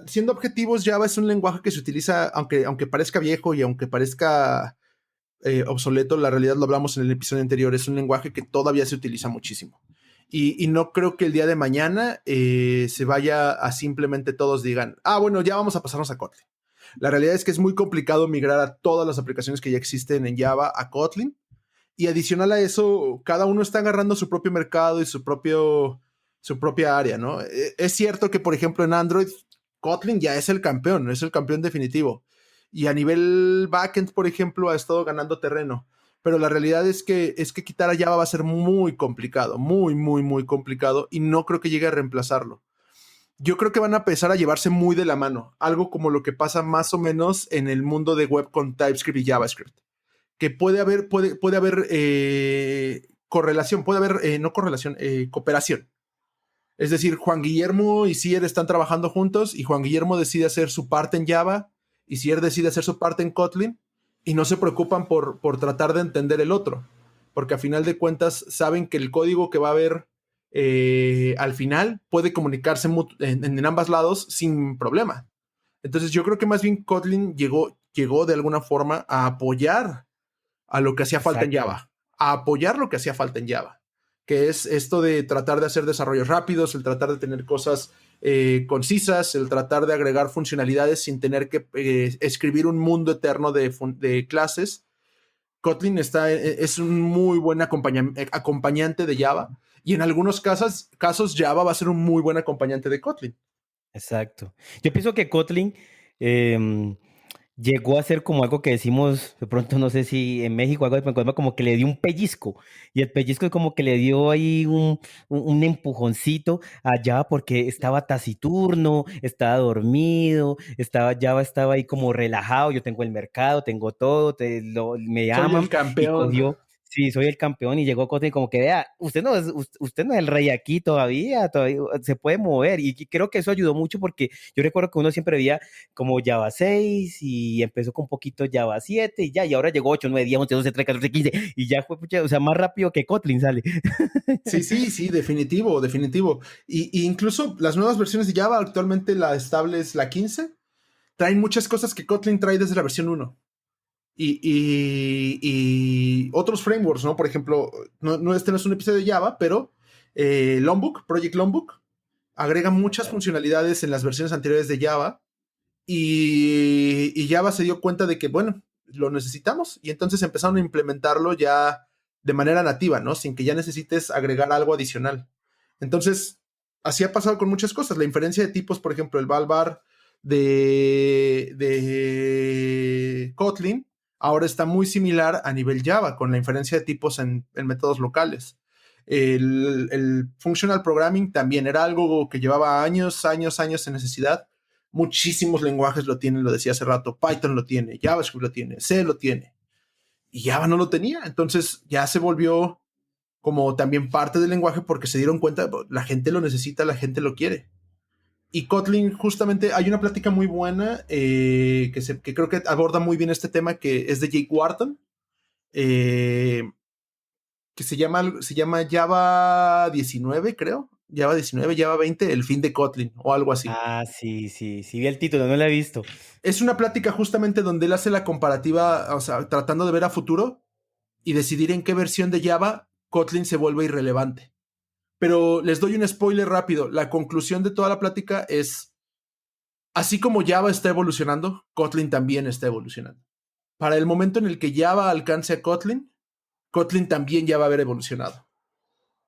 Speaker 2: siendo objetivos, Java es un lenguaje que se utiliza, aunque parezca viejo y aunque parezca obsoleto, la realidad lo hablamos en el episodio anterior, es un lenguaje que todavía se utiliza muchísimo. Y no creo que el día de mañana se vaya a simplemente todos digan, bueno, ya vamos a pasarnos a Kotlin. La realidad es que es muy complicado migrar a todas las aplicaciones que ya existen en Java a Kotlin. Y adicional a eso, cada uno está agarrando su propio mercado y su propia área, ¿no? Es cierto que, por ejemplo, en Android, Kotlin ya es el campeón definitivo. Y a nivel backend, por ejemplo, ha estado ganando terreno. Pero la realidad es que quitar a Java va a ser muy complicado, muy, muy, muy complicado. Y no creo que llegue a reemplazarlo. Yo creo que van a empezar a llevarse muy de la mano. Algo como lo que pasa más o menos en el mundo de web con TypeScript y JavaScript. Que puede haber correlación, puede haber, no correlación, cooperación. Es decir, Juan Guillermo y Sier están trabajando juntos y Juan Guillermo decide hacer su parte en Java y Sier decide hacer su parte en Kotlin y no se preocupan por tratar de entender el otro, porque a final de cuentas saben que el código que va a haber al final puede comunicarse en ambos lados sin problema. Entonces yo creo que más bien Kotlin llegó de alguna forma a apoyar a lo que hacía falta en
Speaker 1: Exacto.
Speaker 2: Java, a apoyar lo que hacía falta en Java, que es esto de tratar de hacer desarrollos rápidos, el tratar de tener cosas concisas, el tratar de agregar funcionalidades sin tener que escribir un mundo eterno de clases. Kotlin es un muy buen acompañante de Java y en algunos casos Java va a ser un muy buen acompañante de Kotlin.
Speaker 1: Exacto. Yo pienso que Kotlin em, llegó a ser como algo que decimos, de pronto no sé si en México algo de Colombia, como que le dio un pellizco. Y el pellizco es como que le dio ahí un empujoncito allá porque estaba taciturno, estaba dormido, Java estaba ahí como relajado. Yo tengo el mercado, tengo todo, me
Speaker 2: Soy el
Speaker 1: aman y
Speaker 2: campeón.
Speaker 1: cogió. Sí, soy el campeón y llegó Kotlin como que vea, usted no es el rey aquí todavía se puede mover y creo que eso ayudó mucho porque yo recuerdo que uno siempre veía como Java 6 y empezó con un poquito Java 7 y ya, y ahora llegó 8 9 10 11 12 13 14 15 y ya fue, pucha, o sea, más rápido que Kotlin sale.
Speaker 2: Sí, sí, sí, definitivo, definitivo. Y incluso las nuevas versiones de Java, actualmente la estable es la 15, traen muchas cosas que Kotlin trae desde la versión 1. Y otros frameworks, ¿no? Por ejemplo, este no es un episodio de Java, pero Lombok, Project Lombok, agrega muchas funcionalidades en las versiones anteriores de Java y Java se dio cuenta de que, bueno, lo necesitamos y entonces empezaron a implementarlo ya de manera nativa, ¿no? Sin que ya necesites agregar algo adicional. Entonces, así ha pasado con muchas cosas. La inferencia de tipos, por ejemplo, el valvar de Kotlin ahora está muy similar a nivel Java con la inferencia de tipos en métodos locales. El functional programming también era algo que llevaba años, años, años en necesidad. Muchísimos lenguajes lo tienen, lo decía hace rato. Python lo tiene, JavaScript lo tiene, C lo tiene. Y Java no lo tenía. Entonces ya se volvió como también parte del lenguaje porque se dieron cuenta, la gente lo necesita, la gente lo quiere. Y Kotlin, justamente, hay una plática muy buena que creo que aborda muy bien este tema, que es de Jake Wharton, eh, que se llama Java 19, creo. Java 19, Java 20, el fin de Kotlin, o algo así.
Speaker 1: Ah, sí, sí, sí vi el título, no lo he visto.
Speaker 2: Es una plática justamente donde él hace la comparativa, o sea, tratando de ver a futuro y decidir en qué versión de Java Kotlin se vuelve irrelevante. Pero les doy un spoiler rápido. La conclusión de toda la plática es, así como Java está evolucionando, Kotlin también está evolucionando. Para el momento en el que Java alcance a Kotlin, Kotlin también ya va a haber evolucionado.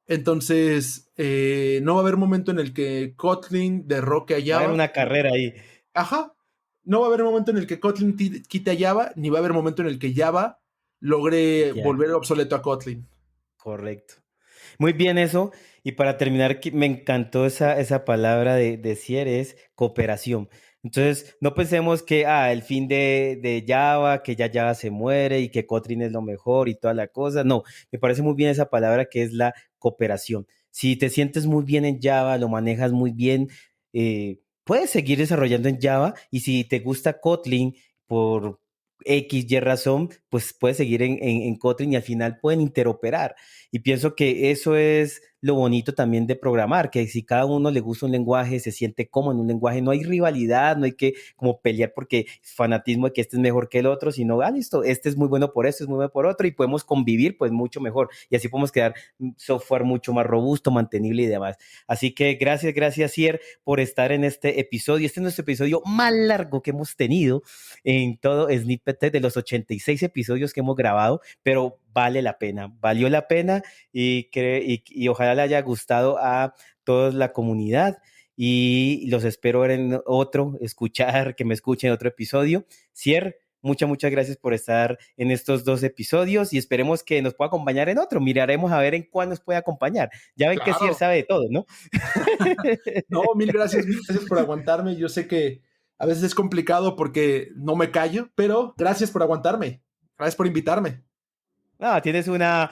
Speaker 2: Entonces, no va a haber momento en el que Kotlin derroque a
Speaker 1: Va a haber
Speaker 2: Java.
Speaker 1: una carrera ahí.
Speaker 2: Ajá. No va a haber momento en el que Kotlin quite a Java, ni va a haber momento en el que Java logre
Speaker 1: Ya,
Speaker 2: volver obsoleto a Kotlin.
Speaker 1: correcto. Muy bien eso. Y para terminar, me encantó esa palabra de Sier, es cooperación. Entonces, no pensemos que el fin de Java, que ya Java se muere y que Kotlin es lo mejor y toda la cosa. No, me parece muy bien esa palabra que es la cooperación. Si te sientes muy bien en Java, lo manejas muy bien, puedes seguir desarrollando en Java y si te gusta Kotlin por X, Y razón, pues puedes seguir en Kotlin y al final pueden interoperar. Y pienso que eso es lo bonito también de programar, que si cada uno le gusta un lenguaje, se siente cómodo en un lenguaje, no hay rivalidad, no hay que como pelear porque fanatismo de que este es mejor que el otro, sino, listo, este es muy bueno por esto, es muy bueno por otro, y podemos convivir pues mucho mejor, y así podemos crear software mucho más robusto, mantenible y demás. Así que gracias, Cier, por estar en este episodio. Este es nuestro episodio más largo que hemos tenido en todo Snippet Tech, de los 86 episodios que hemos grabado, pero vale la pena, valió la pena, y ojalá le haya gustado a toda la comunidad, y los espero ver en otro, que me escuchen en otro episodio. Cier, muchas gracias por estar en estos 2 episodios, y esperemos que nos pueda acompañar en otro. Miraremos a ver en cuál nos puede acompañar. Ya ven que Cier
Speaker 2: Claro.
Speaker 1: sabe de todo, ¿no?
Speaker 2: No, mil gracias por aguantarme. Yo sé que a veces es complicado porque no me callo, pero gracias por aguantarme. Gracias por invitarme.
Speaker 1: No, tienes una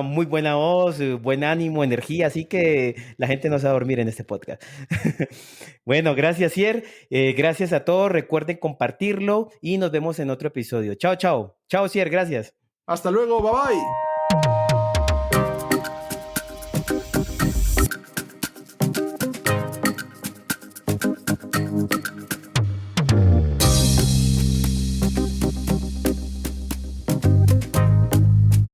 Speaker 1: muy buena voz, buen ánimo, energía, así que la gente no se va a dormir en este podcast. Bueno, gracias, Cier. Gracias a todos. Recuerden compartirlo y nos vemos en otro episodio. Chao, chao. Chao, Cier. Gracias.
Speaker 2: Hasta luego, bye bye.